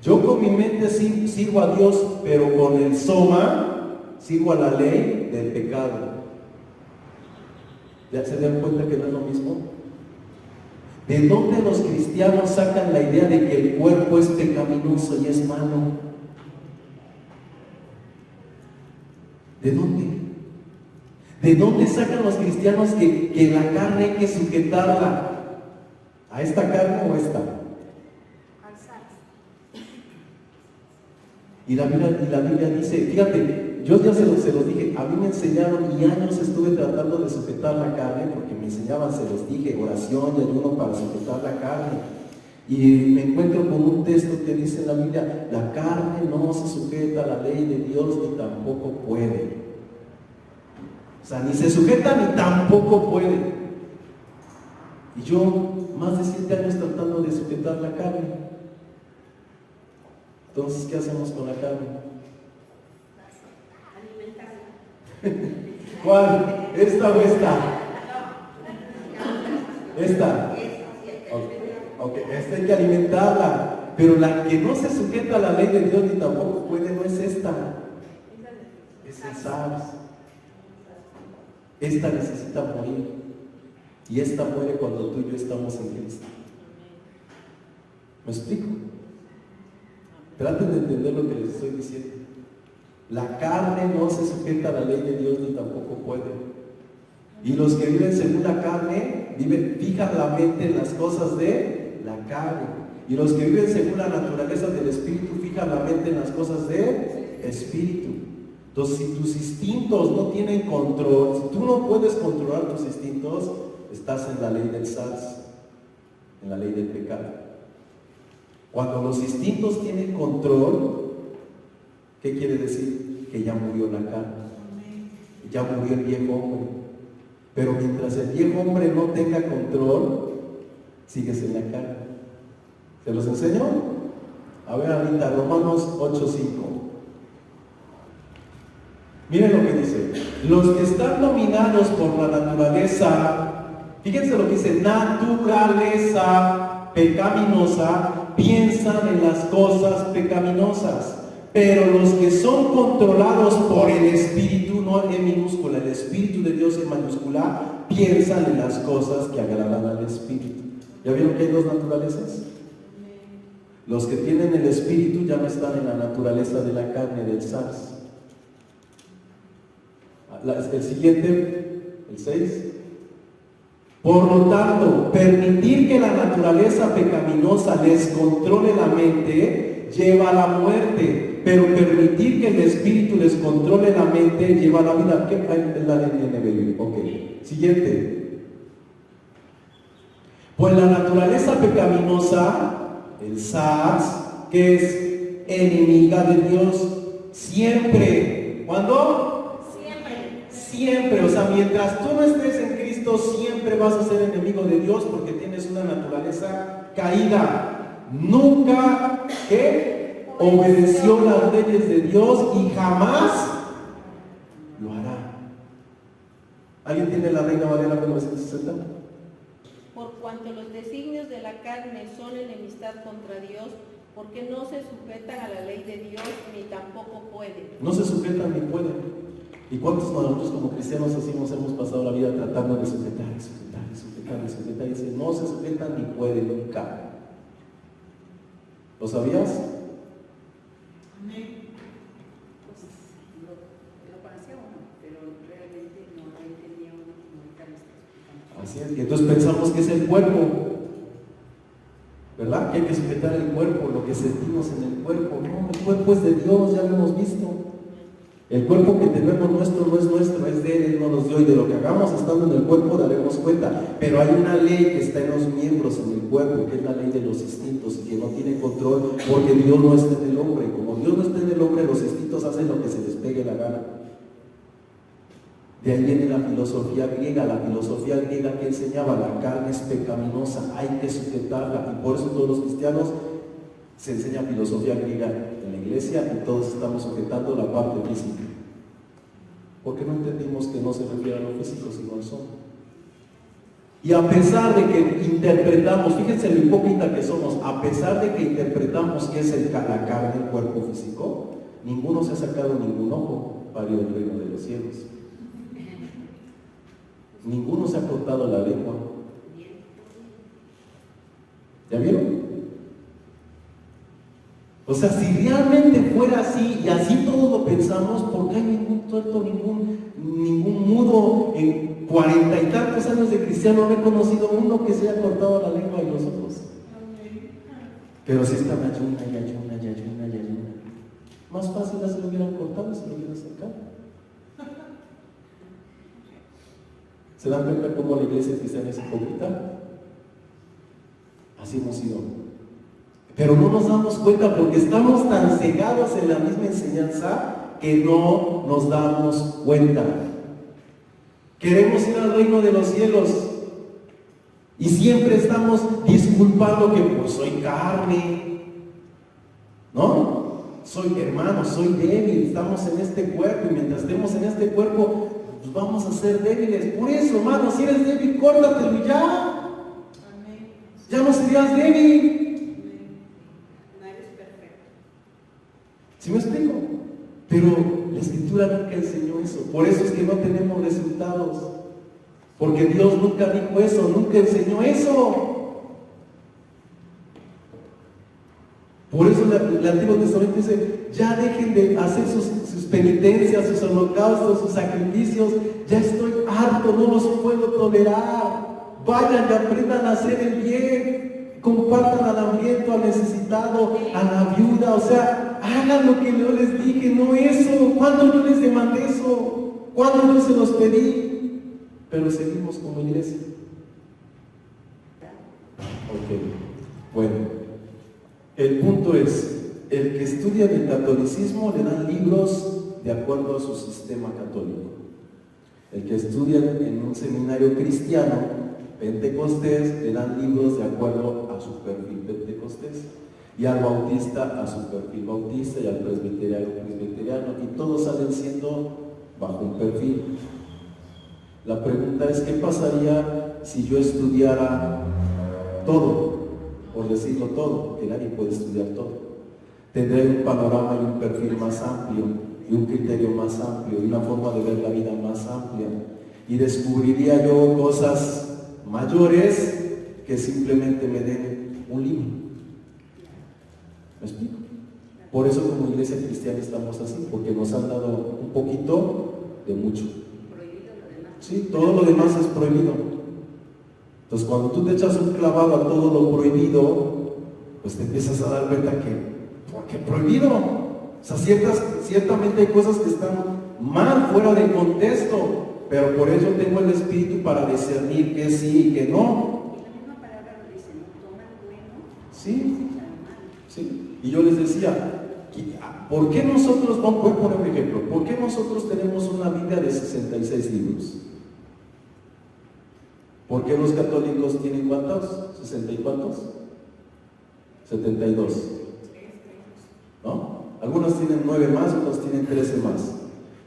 Speaker 1: Yo con mi mente sirvo a Dios, pero con el soma sirvo a la ley del pecado. ¿Ya se dan cuenta que no es lo mismo? ¿De dónde los cristianos sacan la idea de que el cuerpo es pecaminoso y es malo? ¿De dónde? ¿De dónde sacan los cristianos que la carne hay que sujetarla? ¿A esta carne o a esta?
Speaker 2: Al SARS.
Speaker 1: Y la Biblia dice, fíjate, yo ya se los dije, a mí me enseñaron y años estuve tratando de sujetar la carne, porque me enseñaban, se los dije, oración y ayuno para sujetar la carne. Y me encuentro con un texto que dice en la Biblia, la carne no se sujeta a la ley de Dios ni tampoco puede. O sea, ni se sujeta ni tampoco puede. Y yo, más de 7 años tratando de sujetar la carne. Entonces, ¿qué hacemos con la carne?
Speaker 2: Alimentarla.
Speaker 1: ¿Cuál? ¿Esta o esta? Esta. Ok, esta hay que alimentarla, pero la que no se sujeta a la ley de Dios ni tampoco puede, no es esta. Es el SARS. Esta necesita morir. Y esta muere cuando tú y yo estamos en Cristo. ¿Me explico? Traten de entender lo que les estoy diciendo. La carne no se sujeta a la ley de Dios ni tampoco puede. Y los que viven según la carne, fijan la mente en las cosas de la carne. Y los que viven según la naturaleza del Espíritu, fijan la mente en las cosas del Espíritu. Entonces, si tus instintos no tienen control, si tú no puedes controlar tus instintos, estás en la ley del SARS, en la ley del pecado. Cuando los instintos tienen control, ¿qué quiere decir? Que ya murió la carne, ya murió el viejo hombre. Pero mientras el viejo hombre no tenga control, sigues en la carne. ¿Se los enseño? A ver ahorita, Romanos 8:5. Miren lo que dice. Los que están dominados por la naturaleza, fíjense lo que dice, naturaleza pecaminosa, piensan en las cosas pecaminosas. Pero los que son controlados por el Espíritu, no en minúscula, el Espíritu de Dios en mayúscula, piensan en las cosas que agradan al Espíritu. ¿Ya vieron que hay dos naturalezas? Los que tienen el Espíritu ya no están en la naturaleza de la carne, del SARS. El siguiente, el 6. Por lo tanto, permitir que la naturaleza pecaminosa les controle la mente lleva a la muerte, pero permitir que el Espíritu les controle la mente lleva a la vida. ¿Qué hay en la NBI? Ok, siguiente. Pues la naturaleza pecaminosa, el SARS, que es enemiga de Dios siempre. ¿Cuándo? Siempre, o sea, mientras tú no estés en Cristo, siempre vas a ser enemigo de Dios porque tienes una naturaleza caída. Nunca obedeció las leyes de Dios y jamás lo hará. ¿Alguien tiene la Reina Valera 1960?
Speaker 3: Por cuanto los designios de la carne son enemistad contra Dios, porque no se sujetan a la ley de Dios ni tampoco pueden.
Speaker 1: No se sujetan ni pueden. ¿Y cuántos nosotros como cristianos así nos hemos pasado la vida tratando de sujetar, y dicen, no se sujetan ni pueden nunca? ¿Lo sabías?
Speaker 2: Amén. Pues lo conocía uno, pero realmente no lo entendía uno como ahorita lo está explicando.
Speaker 1: Así es, y entonces pensamos que es el cuerpo, ¿verdad? Que hay que sujetar el cuerpo, lo que sentimos en el cuerpo. No, el cuerpo es de Dios, ya lo hemos visto. El cuerpo que tenemos nuestro no es nuestro, es de Él, Él no nos dio, y de lo que hagamos estando en el cuerpo daremos cuenta. Pero hay una ley que está en los miembros, en el cuerpo, que es la ley de los instintos, y que no tiene control, porque Dios no está en el hombre. Y como Dios no está en el hombre, los instintos hacen lo que se les pegue la gana. De ahí viene la filosofía griega que enseñaba: la carne es pecaminosa, hay que sujetarla. Y por eso todos los cristianos se enseña filosofía griega en la iglesia y todos estamos sujetando la parte física. Porque no entendimos que no se refiere a lo físico, sino al son. Y a pesar de que interpretamos, fíjense lo hipócrita que somos, a pesar de que interpretamos que es la carne, el cuerpo físico, ninguno se ha sacado ningún ojo para ir al reino de los cielos. Ninguno se ha cortado la lengua. ¿Ya vieron? O sea, si realmente fuera así y así todos lo pensamos, ¿por qué hay ningún tuerto, ningún mudo? En 40 y tantos años de cristiano no he conocido uno que se haya cortado la lengua de los otros. Pero si están ayuna. Más fácil se lo hubieran cortado y se lo hubieran sacado. ¿Se dan cuenta cómo la iglesia cristiana es hipócrita? Así hemos sido. Pero no nos damos cuenta porque estamos tan cegados en la misma enseñanza que no nos damos cuenta. Queremos ir al reino de los cielos y siempre estamos disculpando que pues soy carne, ¿no? Soy hermano, soy débil, estamos en este cuerpo y mientras estemos en este cuerpo pues vamos a ser débiles. Por eso, hermano, si eres débil, córtatelo y ya.
Speaker 2: Amén.
Speaker 1: Ya no serías débil.
Speaker 2: No eres perfecto.
Speaker 1: ¿Sí me explico? Pero la Escritura nunca enseñó eso. Por eso es que no tenemos resultados. Porque Dios nunca dijo eso, nunca enseñó eso. Por eso el Antiguo Testamento dice: ya dejen de hacer sus penitencias, sus holocaustos, sus sacrificios. Ya estoy harto, no los puedo tolerar. Vayan y aprendan a hacer el bien. Compartan al hambriento, al necesitado, a la viuda. O sea, hagan lo que yo les dije, no eso. ¿Cuándo yo les demandé eso? ¿Cuándo yo se los pedí? Pero seguimos como iglesia. Ok, bueno. El punto es, el que estudia en el catolicismo le dan libros de acuerdo a su sistema católico. El que estudia en un seminario cristiano, pentecostés, le dan libros de acuerdo a su perfil pentecostés. Y al bautista a su perfil bautista, y al presbiteriano presbiteriano, y todos salen siendo bajo un perfil. La pregunta es, ¿qué pasaría si yo estudiara todo? Por decirlo todo, que nadie puede estudiar todo. Tendré un panorama y un perfil más amplio, y un criterio más amplio, y una forma de ver la vida más amplia. Y descubriría yo cosas mayores que simplemente me den un libro. ¿Me explico? Por eso como iglesia cristiana estamos así, porque nos han dado un poquito de mucho.
Speaker 2: Prohibido lo demás.
Speaker 1: Sí, todo lo demás es prohibido. Entonces cuando tú te echas un clavado a todo lo prohibido, pues te empiezas a dar cuenta que, ¿por qué prohibido? O sea, ciertamente hay cosas que están mal, fuera de contexto, pero por ello tengo el Espíritu para discernir que sí y que no.
Speaker 2: Y la misma palabra lo dice, ¿no? Toma el bueno,
Speaker 1: Sí,
Speaker 2: echa lo malo.
Speaker 1: sí. Y yo les decía, ¿por qué nosotros, voy a poner un ejemplo, ¿por qué nosotros tenemos una Biblia de 66 libros? ¿Por qué los católicos tienen cuántos? ¿60 y cuántos? 72. ¿No? Algunos tienen 9 más, otros tienen 13 más.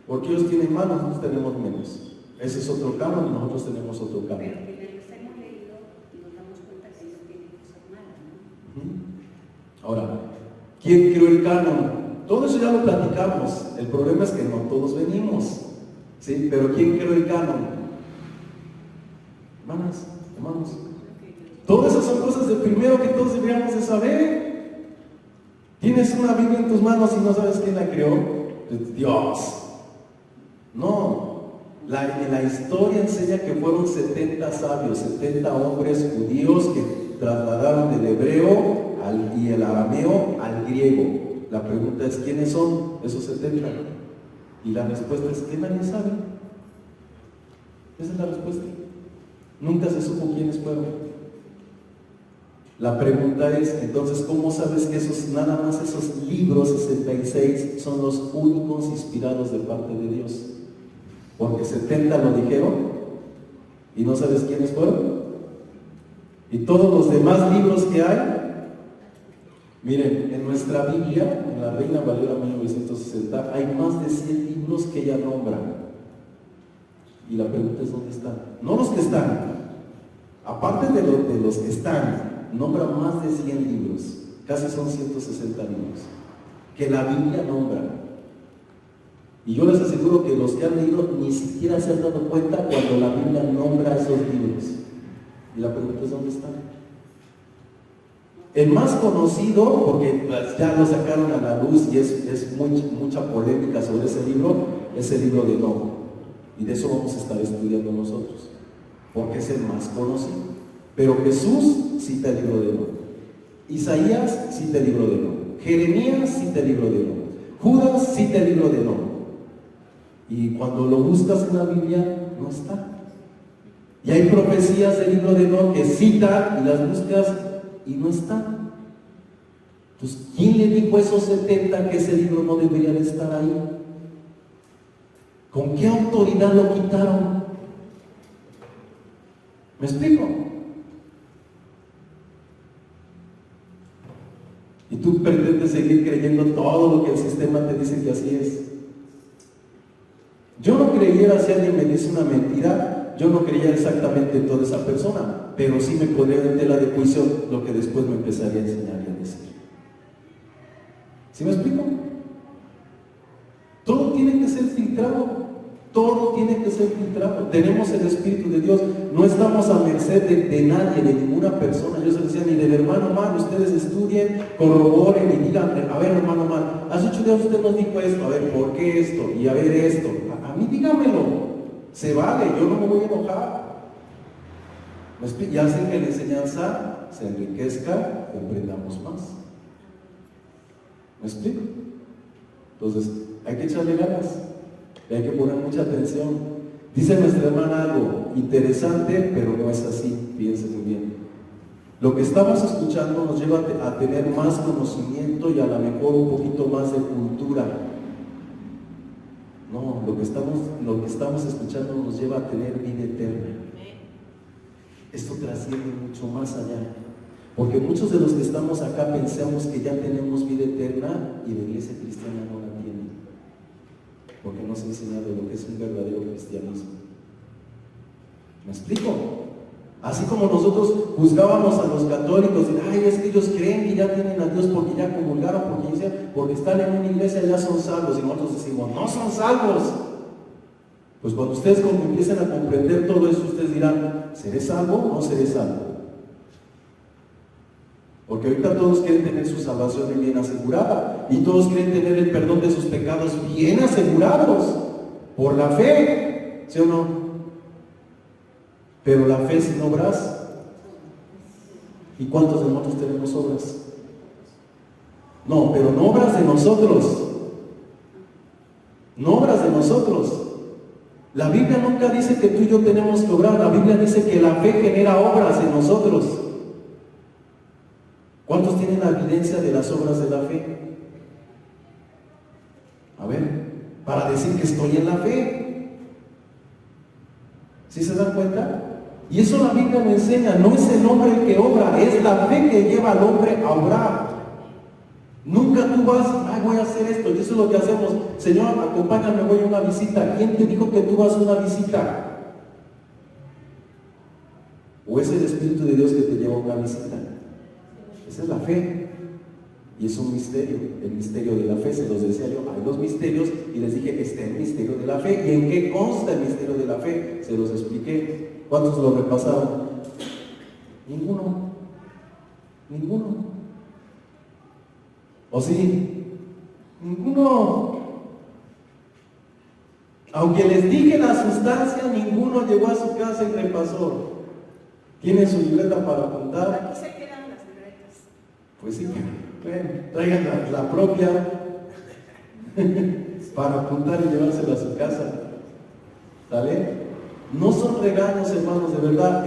Speaker 1: Porque ellos tienen más, nosotros tenemos menos. Ese es otro canon y nosotros tenemos otro canon.
Speaker 2: Pero que los hemos leído y nos damos cuenta que ellos tienen cosas malas, ¿no?
Speaker 1: Ahora, ¿quién creó el canon? Todo eso ya lo platicamos. El problema es que no todos venimos. ¿Sí? Pero ¿quién creó el canon? Hermanos. Todas esas son cosas de primero que todos deberíamos de saber. Tienes una Biblia en tus manos y no sabes quién la creó. Dios. No. La historia enseña que fueron 70 sabios, 70 hombres judíos que trasladaron del hebreo y el arameo al griego. La pregunta es, ¿quiénes son esos 70? Y la respuesta es que nadie sabe. Esa es la respuesta. Nunca se supo quiénes fueron. La pregunta es, entonces, ¿cómo sabes que nada más esos libros 66 son los únicos inspirados de parte de Dios? Porque 70 lo dijeron y no sabes quiénes fueron. Y todos los demás libros que hay, miren, en nuestra Biblia, en la Reina Valera 1960, hay más de 100 libros que ella nombra. Y la pregunta es, ¿dónde están? No los que están, aparte de los que están, nombra más de 100 libros, casi son 160 libros, que la Biblia nombra. Y yo les aseguro que los que han leído ni siquiera se han dado cuenta cuando la Biblia nombra esos libros. Y la pregunta es, ¿dónde están? El más conocido, porque ya lo sacaron a la luz y es mucha polémica sobre ese libro, es el libro de Enoch. Y de eso vamos a estar estudiando nosotros, porque es el más conocido. Pero Jesús cita el libro de Enoch. Isaías cita el libro de Enoch. Jeremías cita el libro de Enoch. Judas cita el libro de Enoch. Y cuando lo buscas en la Biblia, no está. Y hay profecías del libro de Enoch que citan y las buscas y no están. Entonces, ¿quién le dijo a esos 70 que ese libro no debería de estar ahí? ¿Con qué autoridad lo quitaron? ¿Me explico? Y tú pretendes seguir creyendo todo lo que el sistema te dice que así es. Yo no creyera si alguien me dice una mentira, yo no creyera exactamente en toda esa persona, pero sí me pondría en tela de juicio lo que después me empezaría a enseñar y a decir. ¿Sí me explico? Todo tiene que ser filtrado. Todo tiene que ser filtrado. Tenemos el Espíritu de Dios. No estamos a merced de nadie, de ninguna persona. Yo se decía, ni del hermano Man. Ustedes estudien, corroboren y digan, a ver, hermano Man, hace 8 días usted nos dijo esto. A ver, ¿por qué esto? Y a ver esto. A mí dígamelo. Se vale, yo no me voy a enojar. Y hacen que la enseñanza se enriquezca, comprendamos más. ¿Me explico? Entonces, hay que echarle ganas. Y hay que poner mucha atención. Dice nuestra hermana algo interesante, pero no es así. Fíjense muy bien. Lo que estamos escuchando nos lleva a tener más conocimiento y a lo mejor un poquito más de cultura. No, lo que estamos escuchando nos lleva a tener vida eterna. Esto trasciende mucho más allá. Porque muchos de los que estamos acá pensamos que ya tenemos vida eterna y la iglesia cristiana no la tiene. Porque no se ha enseñado lo que es un verdadero cristianismo. ¿Me explico? Así como nosotros juzgábamos a los católicos, y, ay, es que ellos creen que ya tienen a Dios porque ya comulgaron, porque están en una iglesia ya son salvos, y nosotros decimos, no son salvos. Pues cuando ustedes empiecen a comprender todo eso, ustedes dirán, ¿seré salvo o no seré salvo? Porque ahorita todos quieren tener su salvación bien asegurada y todos quieren tener el perdón de sus pecados bien asegurados por la fe, ¿sí o no? Pero la fe sin obras, ¿y cuántos de nosotros tenemos obras? No, pero no obras de nosotros, no obras de nosotros. La Biblia nunca dice que tú y yo tenemos que obrar, la Biblia dice que la fe genera obras en nosotros. ¿Cuántos tienen la evidencia de las obras de la fe? A ver, para decir que estoy en la fe. ¿Sí se dan cuenta? Y eso la Biblia me enseña, no es el hombre el que obra, es la fe que lleva al hombre a obrar. Nunca tú vas, ay, voy a hacer esto, y eso es lo que hacemos. Señor, acompáñame, voy a una visita. ¿Quién te dijo que tú vas a una visita? ¿O es el Espíritu de Dios que te lleva a una visita? Esa es la fe. Y es un misterio, el misterio de la fe. Se los decía yo, hay dos misterios, y les dije, está el misterio de la fe. ¿Y en qué consta el misterio de la fe? Se los expliqué. ¿Cuántos lo repasaron? Ninguno. ¿O sí? Ninguno. Aunque les dije la sustancia, ninguno llegó a su casa y repasó. ¿Tienen su libreta para apuntar?
Speaker 2: Aquí se quedan las libretas.
Speaker 1: Pues sí, bueno, traigan la propia para apuntar y llevársela a su casa. ¿Sale? No son regaños, hermanos, de verdad.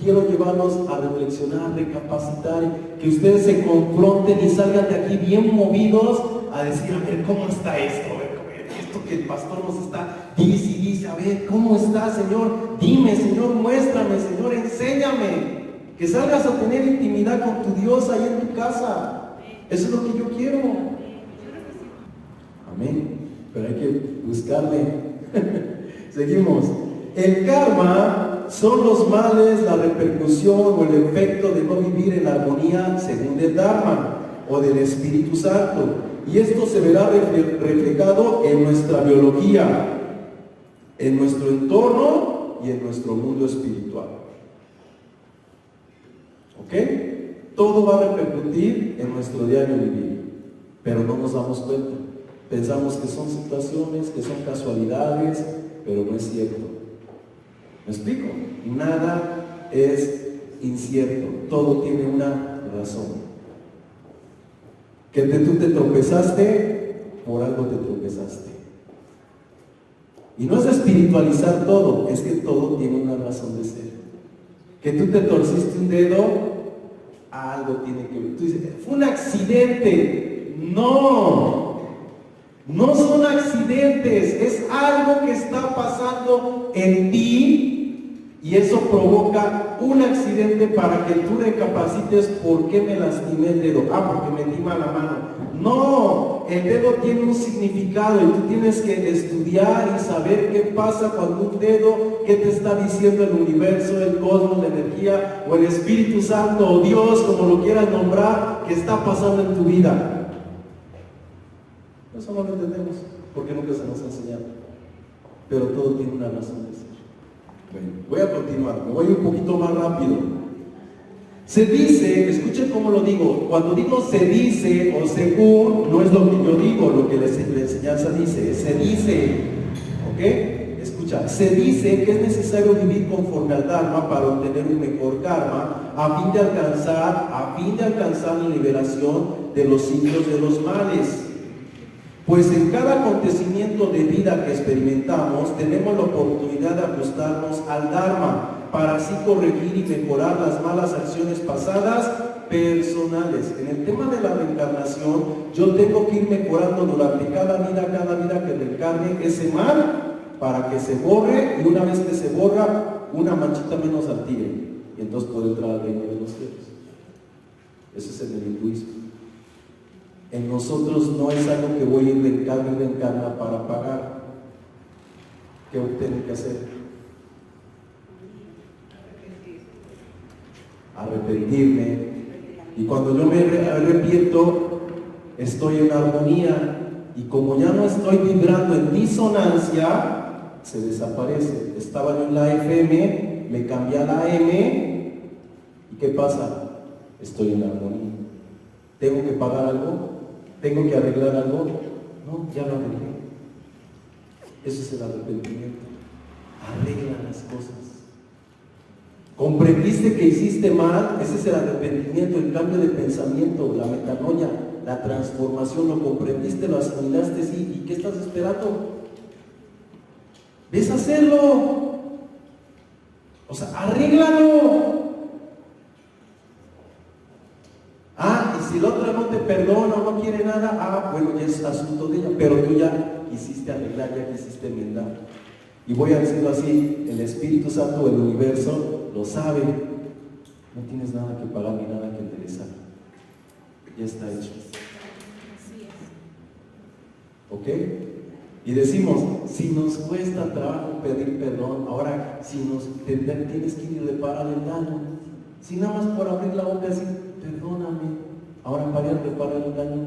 Speaker 1: Quiero llevarlos a reflexionar, recapacitar, que ustedes se confronten y salgan de aquí bien movidos a decir, a ver, ¿cómo está esto? A ver, esto que el pastor nos está dice, a ver, ¿cómo está, Señor? Dime, Señor, muéstrame, Señor, enséñame. Que salgas a tener intimidad con tu Dios ahí en tu casa. Eso es lo que yo quiero. Amén. Pero hay que buscarle. Seguimos. El karma son los males, la repercusión o el efecto de no vivir en armonía según el Dharma o del Espíritu Santo. Y esto se verá reflejado en nuestra biología, en nuestro entorno y en nuestro mundo espiritual. ¿Ok? Todo va a repercutir en nuestro diario vivir, pero no nos damos cuenta. Pensamos que son situaciones, que son casualidades, pero no es cierto. ¿Me explico? Nada es incierto, todo tiene una razón. Que tú te tropezaste, por algo te tropezaste. Y no es espiritualizar todo, es que todo tiene una razón de ser. Que tú te torciste un dedo, algo tiene que ver. Tú dices, fue un accidente. No son accidentes, es algo que está pasando en ti. Y eso provoca un accidente para que tú recapacites por qué me lastimé el dedo. Porque me tima la mano. No, el dedo tiene un significado y tú tienes que estudiar y saber qué pasa cuando un dedo, qué te está diciendo el universo, el cosmos, la energía o el Espíritu Santo o Dios, como lo quieras nombrar, que está pasando en tu vida. Eso no lo entendemos porque nunca se nos ha enseñado. Pero todo tiene una razón de ser. Bueno, voy a continuar, me voy un poquito más rápido. Se dice, escuchen cómo lo digo, cuando digo se dice o según, no es lo que yo digo, lo que la enseñanza dice, se dice, ¿ok? Escucha, se dice que es necesario vivir conforme al Dharma para obtener un mejor karma, a fin de alcanzar la liberación de los signos de los males. Pues en cada acontecimiento de vida que experimentamos, tenemos la oportunidad de ajustarnos al Dharma, para así corregir y mejorar las malas acciones pasadas personales. En el tema de la reencarnación, yo tengo que ir mejorando durante cada vida que reencarne ese mal, para que se borre, y una vez que se borra, una manchita menos al tigre, y entonces puedo entrar al reino de los cielos. Eso es en el hinduismo. En nosotros no es algo que voy a ir de encarna para pagar. ¿Qué tengo que hacer? Arrepentirme. Y cuando yo me arrepiento, estoy en armonía. Y como ya no estoy vibrando en disonancia, se desaparece. Estaba yo en la FM, me cambié a la AM. ¿Y qué pasa? Estoy en armonía. ¿Tengo que pagar algo? ¿Tengo que arreglar algo? No, ya lo arreglé. Eso es el arrepentimiento. Arregla las cosas. Comprendiste que hiciste mal, ese es el arrepentimiento, el cambio de pensamiento, la metanoia, la transformación. Lo comprendiste, lo asimilaste, sí. ¿Y qué estás esperando? ¿Ves hacerlo? O sea, arréglalo. Y si la otra no te perdona o no quiere nada, bueno, ya es asunto de ella, pero tú ya quisiste arreglar, ya quisiste enmendar. Y voy a decirlo así, el Espíritu Santo del universo lo sabe. No tienes nada que pagar ni nada que enderezar. Ya está hecho. ¿Ok? Y decimos, si nos cuesta trabajo pedir perdón, ahora si tienes que ir a reparar el daño. Si nada más por abrir la boca así, perdóname, Ahora reparar el daño.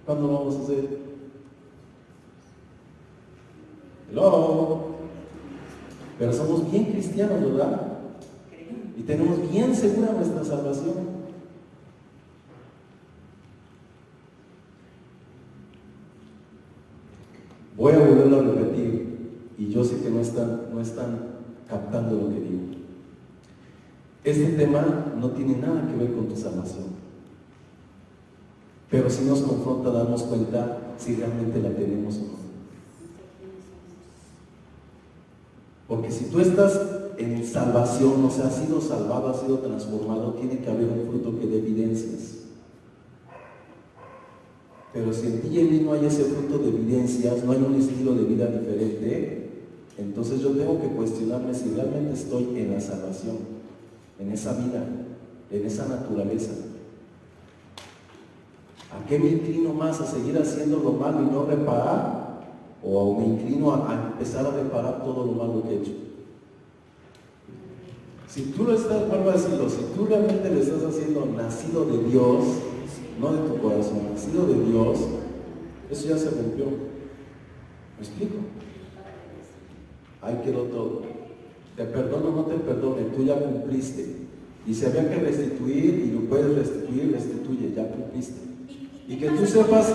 Speaker 1: ¿Cuándo lo vamos a hacer? Hello. Pero somos bien cristianos, ¿verdad? Y tenemos bien segura nuestra salvación. Voy a volverlo a repetir, y yo sé que no están captando lo que digo. Este tema no tiene nada que ver con tu salvación. Pero si nos confronta, darnos cuenta si realmente la tenemos o no. Porque si tú estás en salvación, o sea, has sido salvado, has sido transformado, tiene que haber un fruto que dé evidencias. Pero si en ti y en mí no hay ese fruto de evidencias, no hay un estilo de vida diferente, entonces yo tengo que cuestionarme si realmente estoy en la salvación, en esa vida, en esa naturaleza. ¿A qué me inclino más? ¿A seguir haciendo lo malo y no reparar? ¿O me inclino a empezar a reparar todo lo malo que he hecho? Si tú lo estás, vuelvo a decirlo, si tú realmente lo estás haciendo nacido de Dios, no de tu corazón, nacido de Dios, eso ya se rompió. ¿Me explico? Ahí quedó todo. Te perdono o no te perdone, tú ya cumpliste. Y si había que restituir y lo puedes restituir, restituye, ya cumpliste. Y que tú sepas,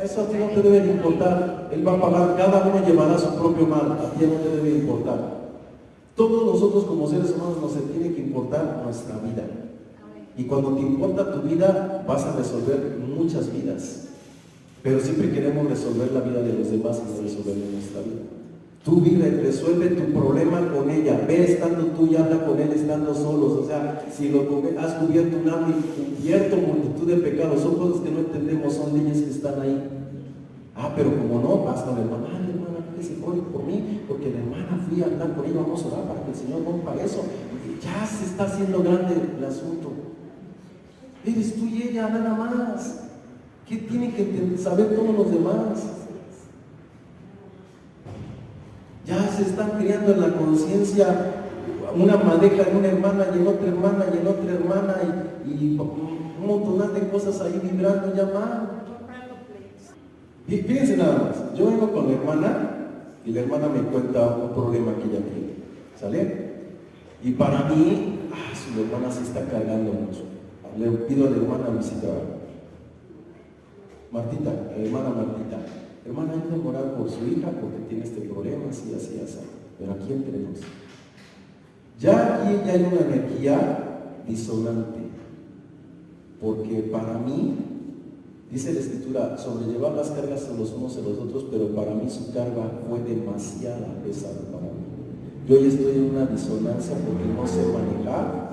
Speaker 1: eso a ti no te debe de importar. Él va a pagar, cada uno llevará su propio mal, a ti no te debe de importar. Todos nosotros como seres humanos nos tiene que importar nuestra vida. Y cuando te importa tu vida, vas a resolver muchas vidas. Pero siempre queremos resolver la vida de los demás y no resolver nuestra vida. Tú vive, resuelve tu problema con ella. Ve estando tú y habla con él estando solos. O sea, si has cubierto cubierto multitud de pecados, son cosas que no entendemos, son leyes que están ahí. Pero como no, basta la hermana. Hermana, que se ore por mí, porque la hermana fui a hablar con ella, vamos a orar para que el Señor rompa eso. Y ya se está haciendo grande el asunto. Eres tú y ella, nada más. ¿Qué tienen que saber todos los demás? Ya se están creando en la conciencia una madeja en una hermana y en otra hermana y en otra hermana y un montón de cosas ahí vibrando ya mal. Fíjense nada más, yo vengo con la hermana y la hermana me cuenta un problema que ella tiene, ¿sale? Y para mí, su hermana se está cargando mucho. Le pido a la hermana visita Martita, hermana Martita, hermana, hay que orar por su hija porque tiene este problema, así, pero aquí entre nos. Ya aquí ya hay una energía disonante, porque para mí, dice la Escritura, sobrellevar las cargas de los unos a los otros, pero para mí su carga fue demasiada pesada para mí. Yo ya estoy en una disonancia porque no sé manejar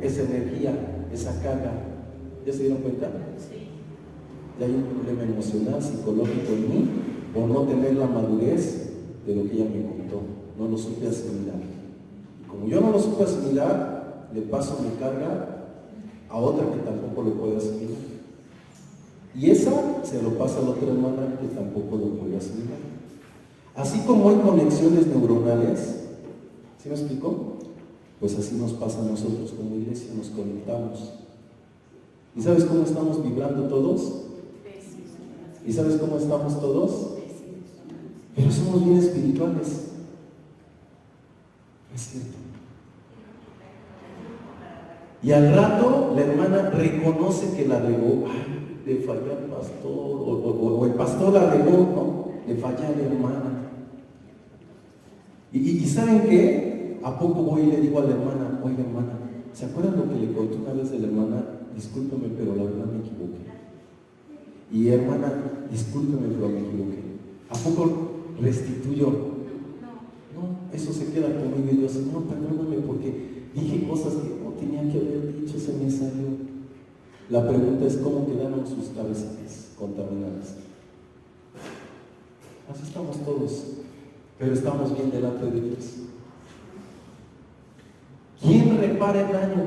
Speaker 1: esa energía, esa carga. ¿Ya se dieron cuenta? Sí. Ya hay un problema emocional, psicológico en mí, por no tener la madurez de lo que ella me contó. No lo supe asimilar. Y como yo no lo supe asimilar, le paso mi carga a otra que tampoco lo puede asimilar. Y esa se lo pasa a la otra hermana que tampoco lo puede asimilar. Así como hay conexiones neuronales, ¿sí me explico? Pues así nos pasa a nosotros como iglesia, nos conectamos. ¿Y sabes cómo estamos vibrando todos? ¿Y sabes cómo estamos todos? Pero somos bien espirituales. Es cierto. Y al rato la hermana reconoce que la regó. Le falló al pastor, o el pastor la regó, ¿no? Le falla a la hermana. Y ¿saben qué? ¿A poco voy y le digo a la hermana, oiga hermana, ¿se acuerdan lo que le conté una vez de la hermana? Discúlpeme, pero la verdad me equivoqué. Y hermana, discúlpeme, pero me equivoqué. ¿A poco restituyo? No, eso se queda conmigo y Dios, no, perdóname porque dije cosas que no tenía que haber dicho, se me salió. La pregunta es cómo quedaron sus cabecitas contaminadas. Así estamos todos, pero estamos bien delante de Dios. ¿Quién repara el daño?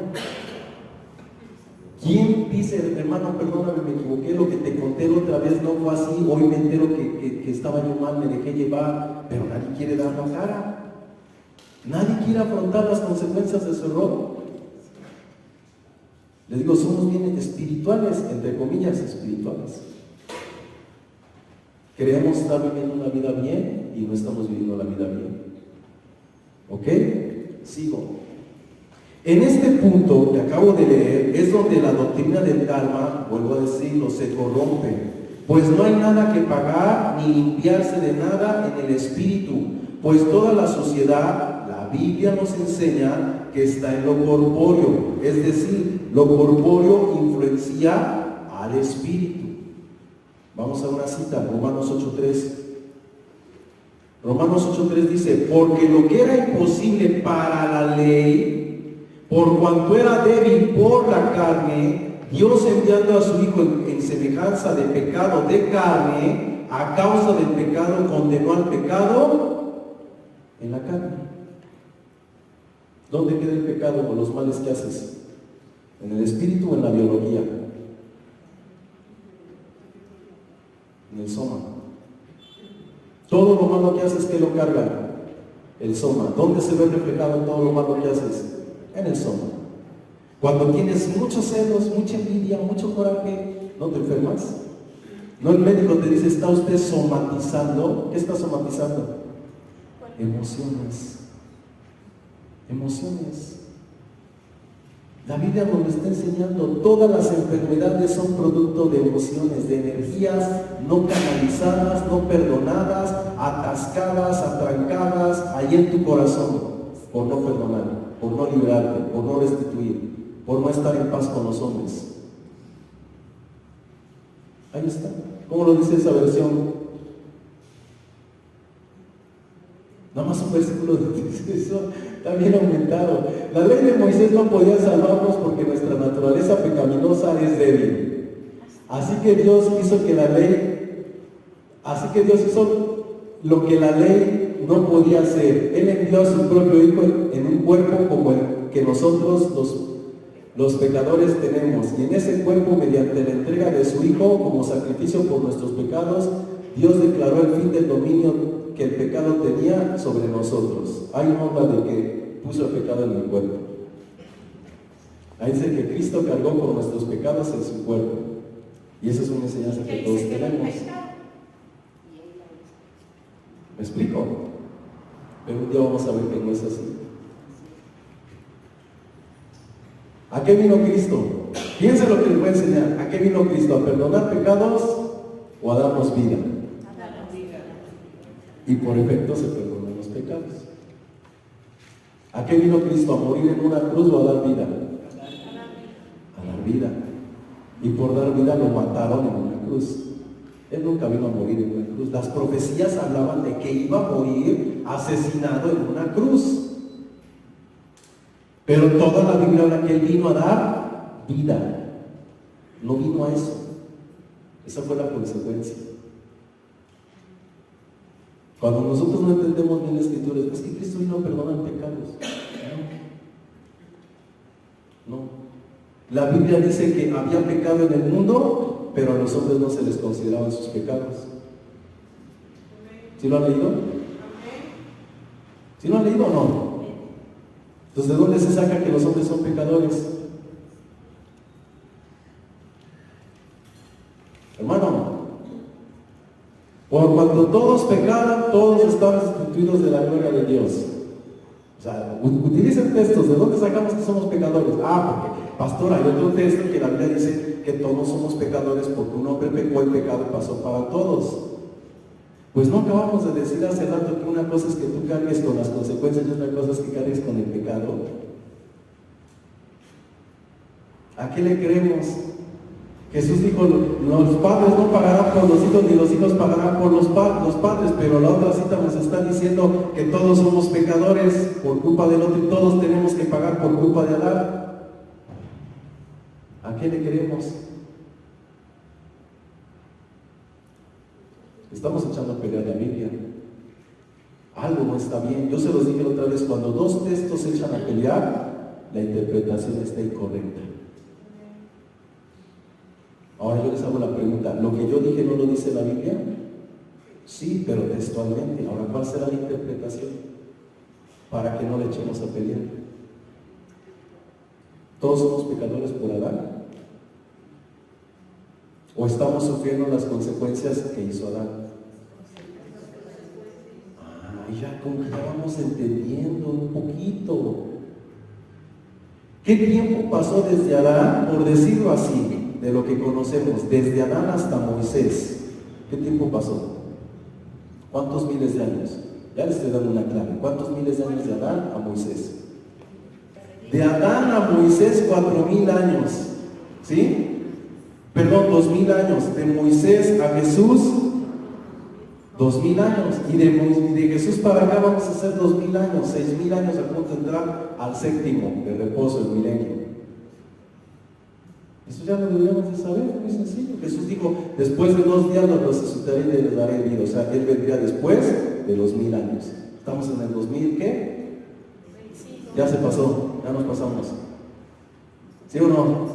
Speaker 1: ¿Quién dice, hermano, perdóname, me equivoqué, lo que te conté la otra vez no fue así, hoy me entero que estaba yo mal, me dejé llevar, pero nadie quiere dar la cara? Nadie quiere afrontar las consecuencias de su error. Les digo, somos bien espirituales, entre comillas, espirituales. Creemos estar viviendo una vida bien y no estamos viviendo la vida bien. ¿Ok? Sigo. En este punto que acabo de leer es donde la doctrina del karma, vuelvo a decirlo, se corrompe, pues no hay nada que pagar ni limpiarse de nada en el espíritu, pues toda la sociedad, la Biblia nos enseña que está en lo corpóreo, es decir, lo corpóreo influencia al espíritu. Vamos a una cita, Romanos 8:3. Romanos 8:3 dice, porque lo que era imposible para la ley, por cuanto era débil por la carne, Dios enviando a su Hijo en semejanza de pecado de carne, a causa del pecado condenó al pecado en la carne. ¿Dónde queda el pecado con los males que haces? ¿En el espíritu o en la biología? En el soma. Todo lo malo que haces, ¿qué lo carga? El soma. ¿Dónde se ve reflejado todo lo malo que haces? En el soma. Cuando tienes muchos celos, mucha envidia, mucho coraje, ¿no te enfermas? No, el médico te dice, está usted somatizando. ¿Qué está somatizando? Emociones. Emociones. La Biblia nos está enseñando, todas las enfermedades son producto de emociones, de energías no canalizadas, no perdonadas, atascadas, atrancadas, ahí en tu corazón, por no perdonar, por no liberarte, por no restituir, por no estar en paz con los hombres. Ahí está. ¿Cómo lo dice esa versión? Nada más un versículo dice eso, está bien aumentado. La ley de Moisés no podía salvarnos porque nuestra naturaleza pecaminosa es débil. Así que Dios hizo lo que la ley no podía hacer. Él envió a su propio Hijo en un cuerpo como el que nosotros los pecadores tenemos. Y en ese cuerpo, mediante la entrega de su Hijo como sacrificio por nuestros pecados, Dios declaró el fin del dominio que el pecado tenía sobre nosotros. Hay una habla de que puso el pecado en el cuerpo. Ahí dice que Cristo cargó por nuestros pecados en su cuerpo. Y esa es una enseñanza que todos tenemos. ¿Me explico? Pero un día vamos a ver que no es así. ¿A qué vino Cristo? Fíjense lo que les voy a enseñar. ¿A qué vino Cristo? ¿A perdonar pecados o a darnos vida? Y por efecto se perdonan los pecados. ¿A qué vino Cristo? ¿A morir en una cruz o a dar vida? A dar vida. Y por dar vida lo mataron en una cruz. Él nunca vino a morir en una cruz. Las profecías hablaban de que iba a morir asesinado en una cruz. Pero toda la Biblia habla que Él vino a dar vida. No vino a eso. Esa fue la consecuencia. Cuando nosotros no entendemos bien la Escritura, es que Cristo vino a perdonar pecados. No. La Biblia dice que había pecado en el mundo, pero a los hombres no se les consideraban sus pecados. ¿Sí lo han leído? ¿Sí lo han leído o no? Entonces, ¿de dónde se saca que los hombres son pecadores? Hermano, por cuando todos pecaron, todos estaban destituidos de la gloria de Dios. O sea, utilicen textos, ¿de dónde sacamos que somos pecadores? Porque, pastor, hay otro texto que la Biblia dice que todos somos pecadores porque un hombre pecó y el pecado pasó para todos. Pues no acabamos de decir hace rato que una cosa es que tú cargues con las consecuencias y otra cosa es que cargues con el pecado. ¿A qué le creemos? Jesús dijo, los padres no pagarán por los hijos ni los hijos pagarán por los padres, pero la otra cita nos está diciendo que todos somos pecadores por culpa del otro y todos tenemos que pagar por culpa de Adán. ¿A qué le creemos? Estamos echando a pelear la Biblia. Algo no está bien. Yo se los dije otra vez, cuando dos textos se echan a pelear, la interpretación está incorrecta. Ahora yo les hago la pregunta, ¿lo que yo dije no lo dice la Biblia? Sí, pero textualmente. Ahora, ¿cuál será la interpretación? Para que no le echemos a pelear. ¿Todos somos pecadores por Adán? ¿O estamos sufriendo las consecuencias que hizo Adán? Ya como que ya vamos entendiendo un poquito. ¿Qué tiempo pasó desde Adán, por decirlo así, de lo que conocemos, desde Adán hasta Moisés? ¿Qué tiempo pasó? ¿Cuántos miles de años? Ya les estoy dando una clave. ¿Cuántos miles de años de Adán a Moisés? De Adán a Moisés 4,000 años. ¿Sí? Perdón, 2,000 años. De Moisés a Jesús 2,000 años. Y de Jesús para acá vamos a hacer 2,000 años. 6,000 años a punto de entrar al séptimo de reposo, el milenio. Eso ya lo deberíamos de saber, muy sencillo. Jesús dijo, después de 2 días los resucitaré y les daré vida. O sea, Él vendría después de los 1000 años. Estamos en el 2000, ¿qué? Ya se pasó, ya nos pasamos. ¿Sí o no?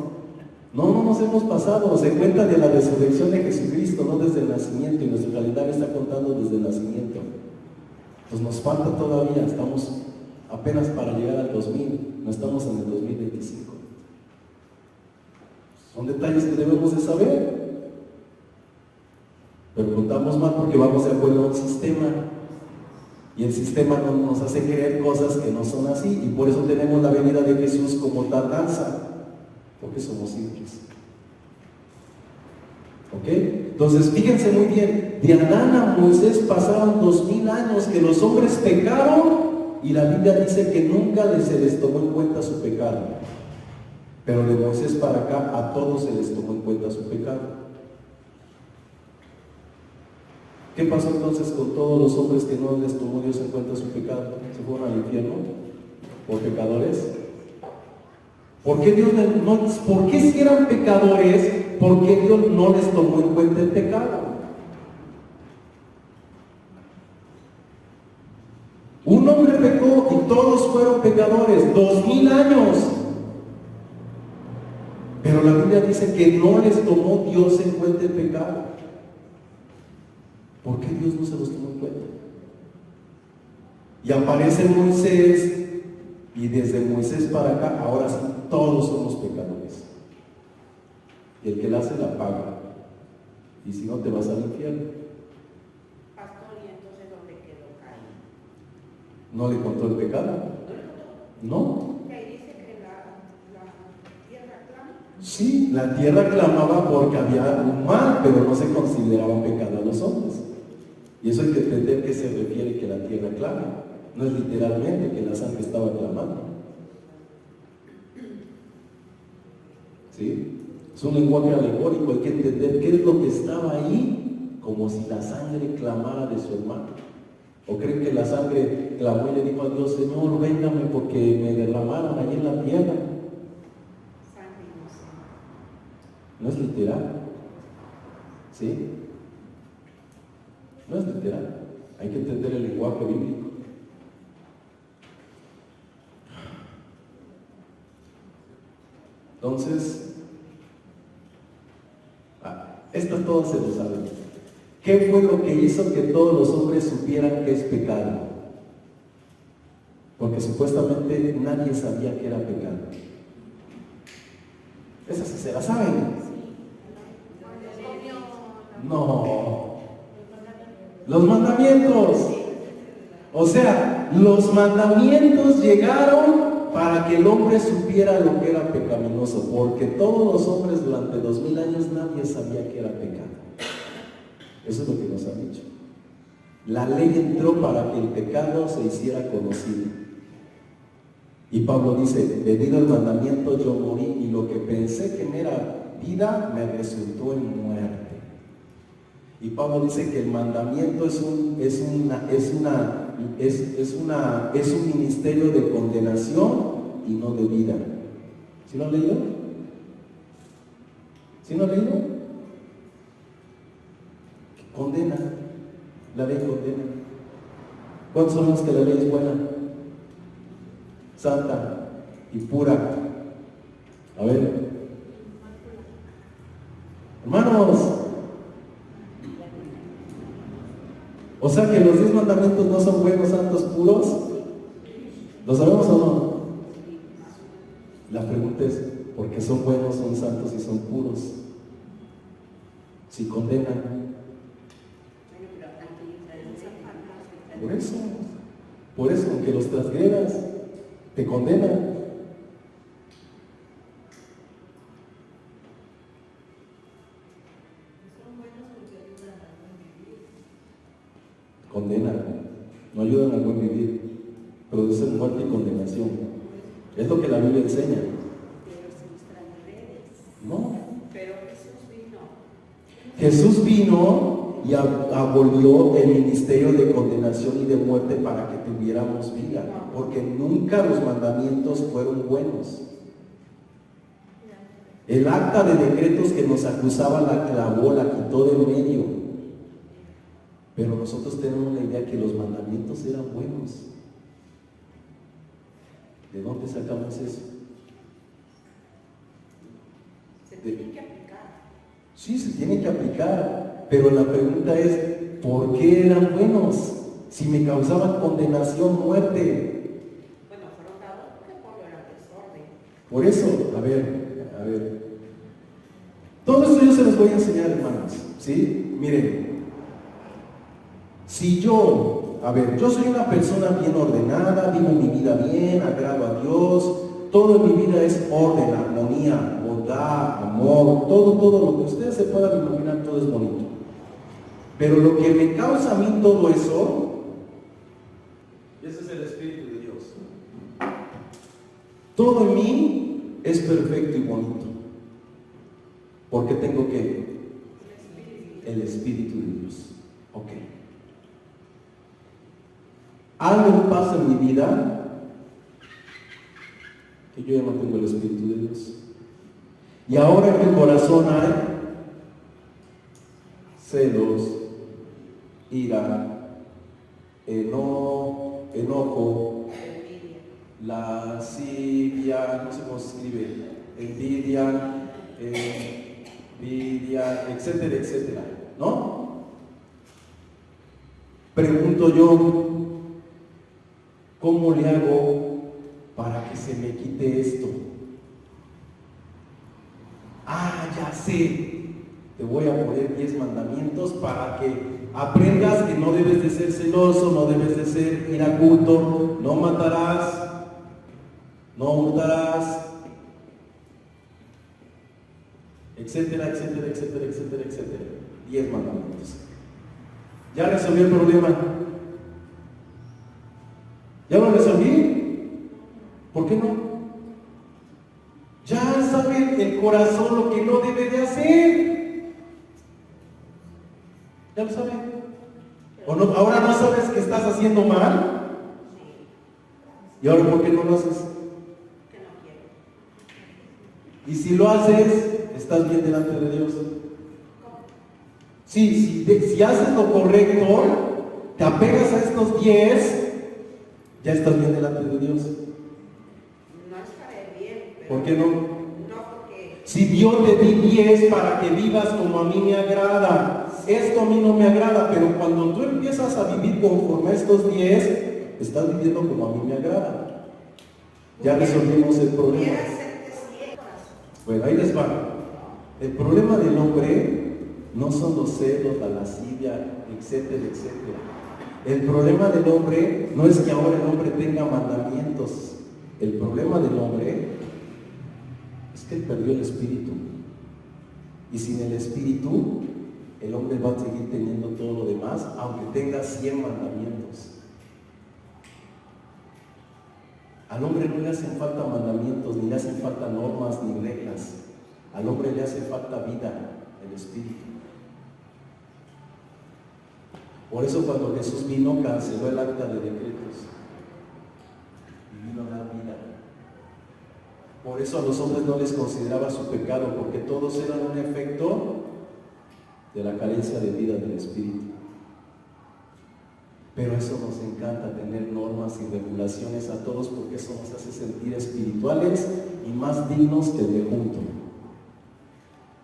Speaker 1: No nos hemos pasado. Se cuenta de la resurrección de Jesucristo, no desde el nacimiento. Y nuestro calendario está contando desde el nacimiento. Pues nos falta todavía, estamos apenas para llegar al 2000. No estamos en el 2025. Son detalles que debemos de saber, pero contamos mal porque vamos de acuerdo a un sistema y el sistema nos hace creer cosas que no son así, y por eso tenemos la venida de Jesús como tardanza, porque somos simples. ¿Ok? Entonces fíjense muy bien, de Adán a Moisés pasaron 2000 años que los hombres pecaron, y la Biblia dice que nunca se les tomó en cuenta su pecado. Pero de Moisés para acá a todos se les tomó en cuenta su pecado. ¿Qué pasó entonces con todos los hombres que no les tomó Dios en cuenta su pecado? ¿Se fueron al infierno por pecadores? ¿Por qué Dios no, por qué si eran pecadores, por qué Dios no les tomó en cuenta el pecado? Un hombre pecó y todos fueron pecadores, 2000 años. Pero la Biblia dice que no les tomó Dios en cuenta el pecado. ¿Por qué Dios no se los tomó en cuenta? Y aparece Moisés, y desde Moisés para acá, ahora sí, todos somos pecadores. Y el que la hace la paga. Y si no, te vas al infierno.
Speaker 2: Pastor, ¿y entonces dónde quedó Caín?
Speaker 1: ¿No le contó el pecado? No. Sí, la tierra clamaba porque había un mal, pero no se consideraba pecado a los hombres. Y eso hay que entender que se refiere que la tierra clama. No es literalmente que la sangre estaba clamando. ¿Sí? Es un lenguaje alegórico, hay que entender qué es lo que estaba ahí, como si la sangre clamara de su hermano. ¿O creen que la sangre clamó y le dijo a Dios, Señor, véngame porque me derramaron allí en la tierra? No es literal. ¿Sí? No es literal. Hay que entender el lenguaje bíblico. Entonces, estas todas se lo saben. ¿Qué fue lo que hizo que todos los hombres supieran que es pecado? Porque supuestamente nadie sabía que era pecado. Esas sí se la saben. No. Los mandamientos. O sea, los mandamientos llegaron para que el hombre supiera lo que era pecaminoso, porque todos los hombres durante 2000 años nadie sabía que era pecado. Eso es lo que nos han dicho. La ley entró para que el pecado se hiciera conocido. Y Pablo dice, debido al mandamiento yo morí, y lo que pensé que me era vida me resultó en muerte. Y Pablo dice que el mandamiento es un ministerio de condenación y no de vida. ¿Sí lo han leído? ¿Sí lo han leído? Condena. La ley condena. ¿Cuántos son los que la ley es buena? Santa y pura. A ver. Hermanos. O sea que los 10 mandamientos no son buenos, santos, puros. ¿Lo sabemos o no? La pregunta es, son buenos, son santos y son puros. Si condenan,
Speaker 2: Bueno, pero aquellos traen esa
Speaker 1: por eso, aunque los transgredas, te condenan. Condenan, no ayudan al buen vivir, producen muerte y condenación. Es lo que la Biblia enseña.
Speaker 2: Pero si los transgredes.
Speaker 1: No.
Speaker 2: Pero Jesús vino.
Speaker 1: Jesús vino y abolió el ministerio de condenación y de muerte para que tuviéramos vida, porque nunca los mandamientos fueron buenos. El acta de decretos que nos acusaba la clavó, la quitó del medio. Pero nosotros tenemos la idea que los mandamientos eran buenos. ¿De dónde sacamos eso?
Speaker 2: Se tienen que aplicar.
Speaker 1: Sí, se tienen que aplicar, pero la pregunta es, ¿por qué eran buenos? Si me causaban condenación, muerte.
Speaker 2: Bueno, fueron dados porque el pueblo era desorden.
Speaker 1: Por eso, a ver. Todo esto yo se los voy a enseñar, hermanos, ¿sí? Miren, si yo soy una persona bien ordenada, vivo mi vida bien, agrado a Dios, todo en mi vida es orden, armonía, bondad, amor, todo lo que ustedes se puedan imaginar, todo es bonito. Pero lo que me causa a mí todo eso, ese es el Espíritu de Dios. Todo en mí es perfecto y bonito. Porque tengo que el Espíritu de Dios. Ok. Algo pasa en mi vida que yo ya no tengo el Espíritu de Dios. Y ahora en mi corazón hay celos, ira, enojo, lascivia, no sé cómo se escribe, envidia, etcétera, etcétera, ¿no? Pregunto yo, ¿cómo le hago para que se me quite esto? Ya sé, te voy a poner 10 mandamientos para que aprendas que no debes de ser celoso, no debes de ser iracundo, no matarás, no hurtarás, etcétera, etcétera, etcétera, etcétera, etcétera. 10 mandamientos. ¿Ya resolví el problema? ¿Ya lo resolví? ¿Por qué no? Ya sabe el corazón lo que no debe de hacer. ¿Ya lo sabe? ¿O no? ¿Ahora no sabes que estás haciendo mal? ¿Y ahora por qué no lo haces? Y si lo haces, estás bien delante de Dios. Sí, si haces lo correcto, te apegas a estos 10, ya estás bien delante de Dios.
Speaker 2: No estaré bien. Pero
Speaker 1: ¿Por qué no?
Speaker 2: No, porque
Speaker 1: Si Dios te di 10 para que vivas como a mí me agrada, esto a mí no me agrada, pero cuando tú empiezas a vivir conforme a estos 10, estás viviendo como a mí me agrada. Ya resolvimos el problema.
Speaker 2: quiera hacerte ciego.
Speaker 1: Bueno, ahí les va. El problema del hombre no son los celos, la lascivia, etcétera, etcétera. El problema del hombre no es que ahora el hombre tenga mandamientos. El problema del hombre es que él perdió el espíritu. Y sin el espíritu, el hombre va a seguir teniendo todo lo demás, aunque tenga 100 mandamientos. Al hombre no le hacen falta mandamientos, ni le hacen falta normas, ni reglas. Al hombre le hace falta vida, el espíritu. Por eso cuando Jesús vino, canceló el acta de decretos y vino a dar vida. Por eso a los hombres no les consideraba su pecado, porque todos eran un efecto de la carencia de vida del espíritu. Pero eso nos encanta, tener normas y regulaciones a todos, porque eso nos hace sentir espirituales y más dignos que el de junto.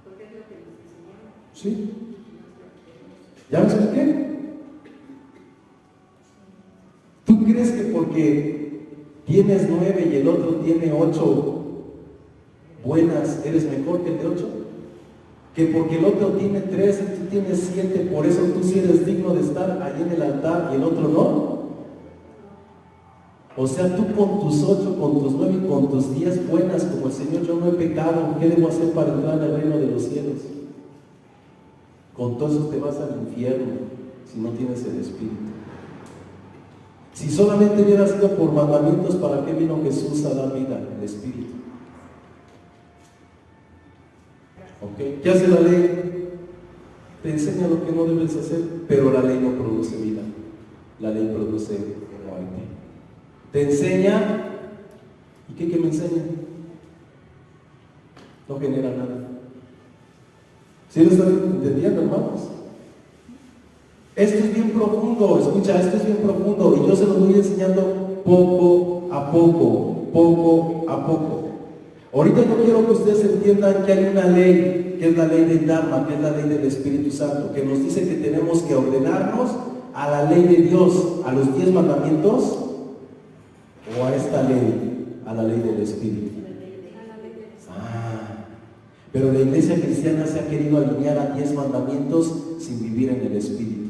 Speaker 2: Porque es lo que nos enseñaron.
Speaker 1: ¿Sí? ¿Ya me expliqué? ¿Tú crees que porque tienes 9 y el otro tiene 8, buenas, ¿eres mejor que el de 8? Que porque el otro tiene 3 y tú tienes 7, por eso tú sí eres digno de estar allí en el altar y el otro no. O sea, tú con tus 8, con tus 9 y con tus 10 buenas, como el Señor, yo no he pecado, ¿qué debo hacer para entrar en el reino de los cielos? Con todo eso te vas al infierno si no tienes el Espíritu. Si solamente hubiera sido por mandamientos, ¿para qué vino Jesús a dar vida? El Espíritu. ¿Ok? ¿Qué hace la ley? Te enseña lo que no debes hacer, pero la ley no produce vida. La ley produce muerte. Te enseña, ¿y qué me enseña? No genera nada. ¿Sí lo están entendiendo, hermanos? Esto es bien profundo, escucha, esto es bien profundo y yo se lo voy enseñando poco a poco, poco a poco. Ahorita yo quiero que ustedes entiendan que hay una ley, que es la ley del Dharma, que es la ley del Espíritu Santo, que nos dice que tenemos que ordenarnos a la ley de Dios, a los 10 mandamientos, o a esta ley, a la ley del Espíritu. Pero la iglesia cristiana se ha querido alinear a 10 mandamientos sin vivir en el Espíritu.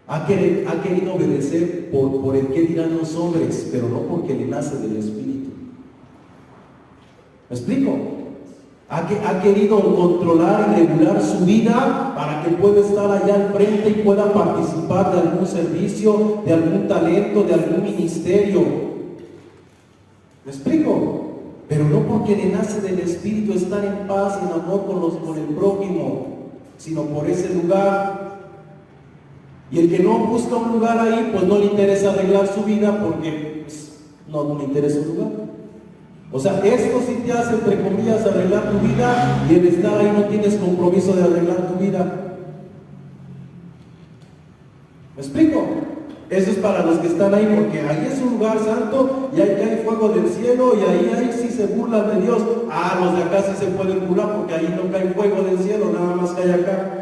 Speaker 1: Ha querido obedecer por el que dirán los hombres, pero no porque le nace del Espíritu. ¿Me explico? Ha querido controlar y regular su vida para que pueda estar allá al frente y pueda participar de algún servicio, de algún talento, de algún ministerio. ¿Me explico? Pero no porque le nace del Espíritu estar en paz y en amor con el prójimo, sino por ese lugar. Y el que no busca un lugar ahí, pues no le interesa arreglar su vida porque no le interesa un lugar. O sea, esto sí te hace, entre comillas, arreglar tu vida, y el estar ahí no tienes compromiso de arreglar tu vida. ¿Me explico? Eso es para los que están ahí, porque ahí es un lugar santo y ahí cae fuego del cielo y ahí sí se burlan de Dios. Los de acá sí se pueden burlar porque ahí no cae fuego del cielo, nada más cae acá.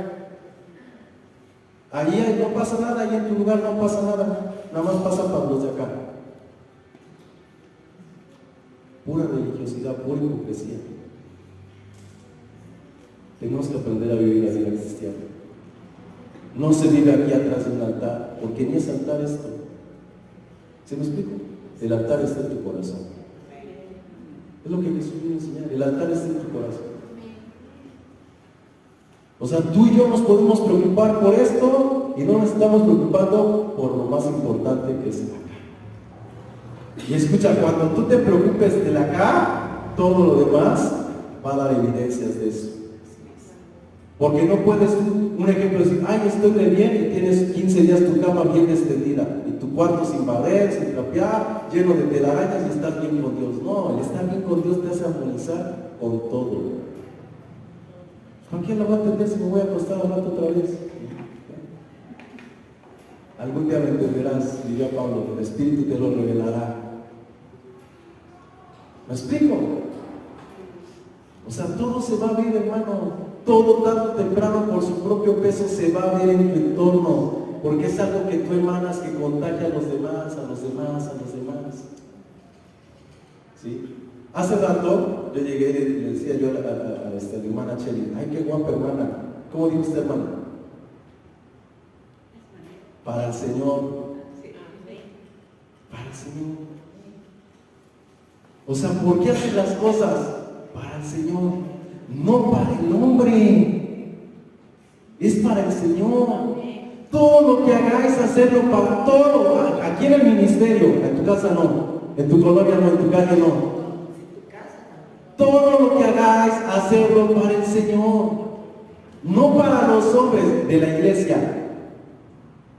Speaker 1: Ahí no pasa nada, ahí en tu lugar no pasa nada, nada más pasa para los de acá. Pura religiosidad, pura hipocresía. Tenemos que aprender a vivir la vida cristiana. No se vive aquí atrás de un altar, porque ni es altar esto. ¿Se me explico? El altar está en tu corazón. Es lo que Jesús vino a enseñar. El altar está en tu corazón. O sea, tú y yo nos podemos preocupar por esto y no nos estamos preocupando por lo más importante que es el acá. Y escucha, cuando tú te preocupes del acá, todo lo demás va a dar evidencias de eso. Porque no puedes, un ejemplo, decir, estoy de bien, y tienes 15 días tu cama bien extendida, y tu cuarto sin barrer, sin trapear, lleno de telarañas, y estás bien con Dios. No, el estar bien con Dios te hace armonizar con todo. ¿Con quién lo va a atender si me voy a acostar al rato otra vez? Algún día lo entenderás, diría Pablo, el Espíritu te lo revelará. ¿Me explico? O sea, todo se va a ver, hermano. Todo tanto temprano por su propio peso se va a ver en tu entorno, porque es algo que tú emanas que contagia a los demás, a los demás, a los demás. ¿Sí? Hace rato yo llegué y le decía yo a la hermana Cheli, ¡ay, qué guapa hermana! ¿Cómo dijo usted, hermana? Para el Señor. Para el Señor. O sea, ¿por qué haces las cosas? Para el Señor. No para el hombre, es para el Señor. Todo lo que hagáis, hacerlo para todo. Aquí en el ministerio, en tu casa no, en tu colonia no, en tu calle no. Todo lo que hagáis, hacerlo para el Señor. No para los hombres de la iglesia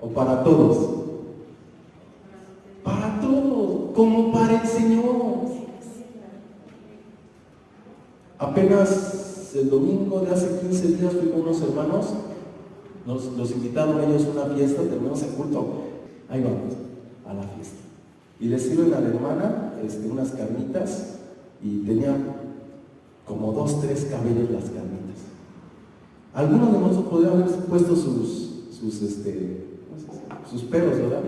Speaker 1: o para todos. Para todos, como para el Señor. Apenas el domingo de hace 15 días fui con unos hermanos, los invitaron ellos a una fiesta, terminamos el culto, ahí vamos, a la fiesta. Y les sirven a la hermana unas carnitas y tenía como 2, 3 cabellos las carnitas. Algunos de nosotros podrían haber puesto sus pelos, ¿verdad?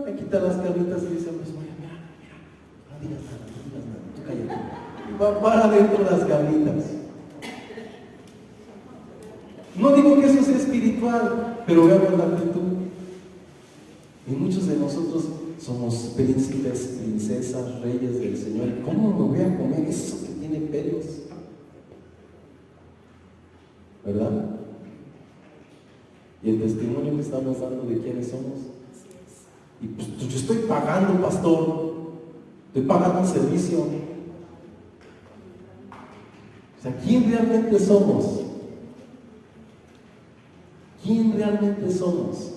Speaker 1: Me quita las carnitas y dice, pues mira, no digas nada, tú cállate. para adentro las carnitas. No digo que eso sea espiritual, pero veamos la actitud. Y muchos de nosotros somos príncipes, princesas, reyes del Señor. ¿Cómo me voy a comer eso que tiene pelos? ¿Verdad? Y el testimonio que estamos dando de quiénes somos. Y pues yo estoy pagando, pastor. Estoy pagando un servicio. O sea, ¿quién realmente somos? ¿Quién realmente somos?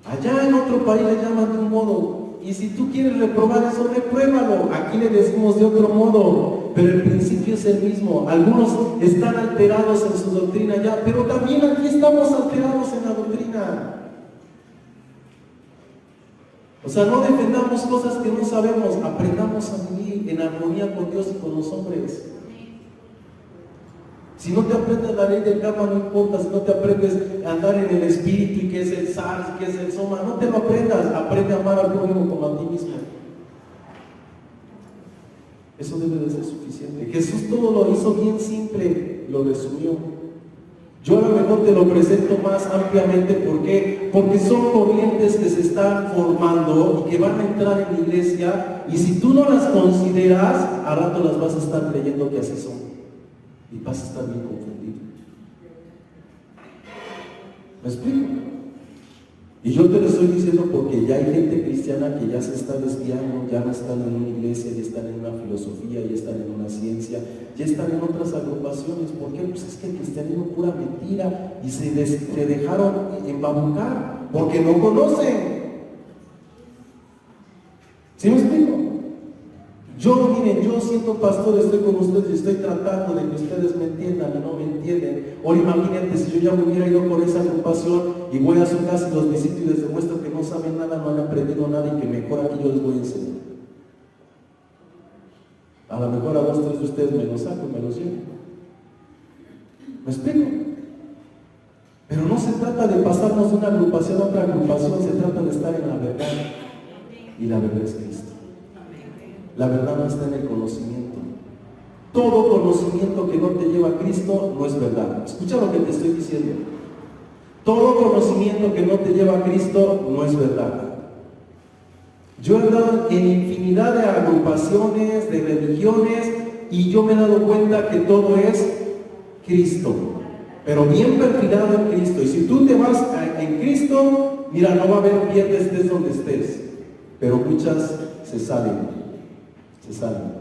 Speaker 1: Allá en otro país le llaman de un modo, y si tú quieres reprobar eso, repruébalo. Aquí le decimos de otro modo, pero el principio es el mismo. Algunos están alterados en su doctrina ya, pero también aquí estamos alterados en la doctrina. O sea, no defendamos cosas que no sabemos, aprendamos a vivir en armonía con Dios y con los hombres. Si no te aprendes la ley del karma, no importa. Si no te aprendes a andar en el espíritu y qué es el sar, qué es el soma, no te lo aprendas. Aprende a amar al prójimo como a ti mismo. Eso debe de ser suficiente. Jesús todo lo hizo bien simple, lo resumió. Yo a lo mejor te lo presento más ampliamente. ¿Por qué? Porque son corrientes que se están formando y que van a entrar en la iglesia, y si tú no las consideras, a rato las vas a estar creyendo que así son. Y vas a estar bien confundido. ¿Me explico? Y yo te lo estoy diciendo porque ya hay gente cristiana que ya se está desviando, ya no están en una iglesia, ya están en una filosofía, ya están en una ciencia, ya están en otras agrupaciones. ¿Por qué? Pues es que el cristianismo es pura mentira y se dejaron embabucar porque no conocen. ¿Sí me explico? Miren, yo siendo pastor estoy con ustedes y estoy tratando de que ustedes me entiendan y no me entienden. Ahora imagínate si yo ya me hubiera ido con esa agrupación y voy a su casa y los visito y les demuestro que no saben nada, no han aprendido nada y que mejor aquí yo les voy a enseñar. A lo mejor a 2 o 3 de ustedes me los saco y me los llevo. ¿Me explico? Pero no se trata de pasarnos de una agrupación a otra agrupación, se trata de estar en la verdad. Y la verdad es Cristo. La verdad no está en el conocimiento. Todo conocimiento que no te lleva a Cristo no es verdad. Escucha lo que te estoy diciendo. Todo conocimiento que no te lleva a Cristo no es verdad. Yo he andado en infinidad de agrupaciones, de religiones, y yo me he dado cuenta que todo es Cristo, pero bien perfilado en Cristo. Y si tú te vas en Cristo, mira, no va a haber un pierde, estés donde estés. Pero muchas se salen.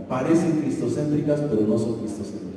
Speaker 1: Parecen cristocéntricas, pero no son cristocéntricas.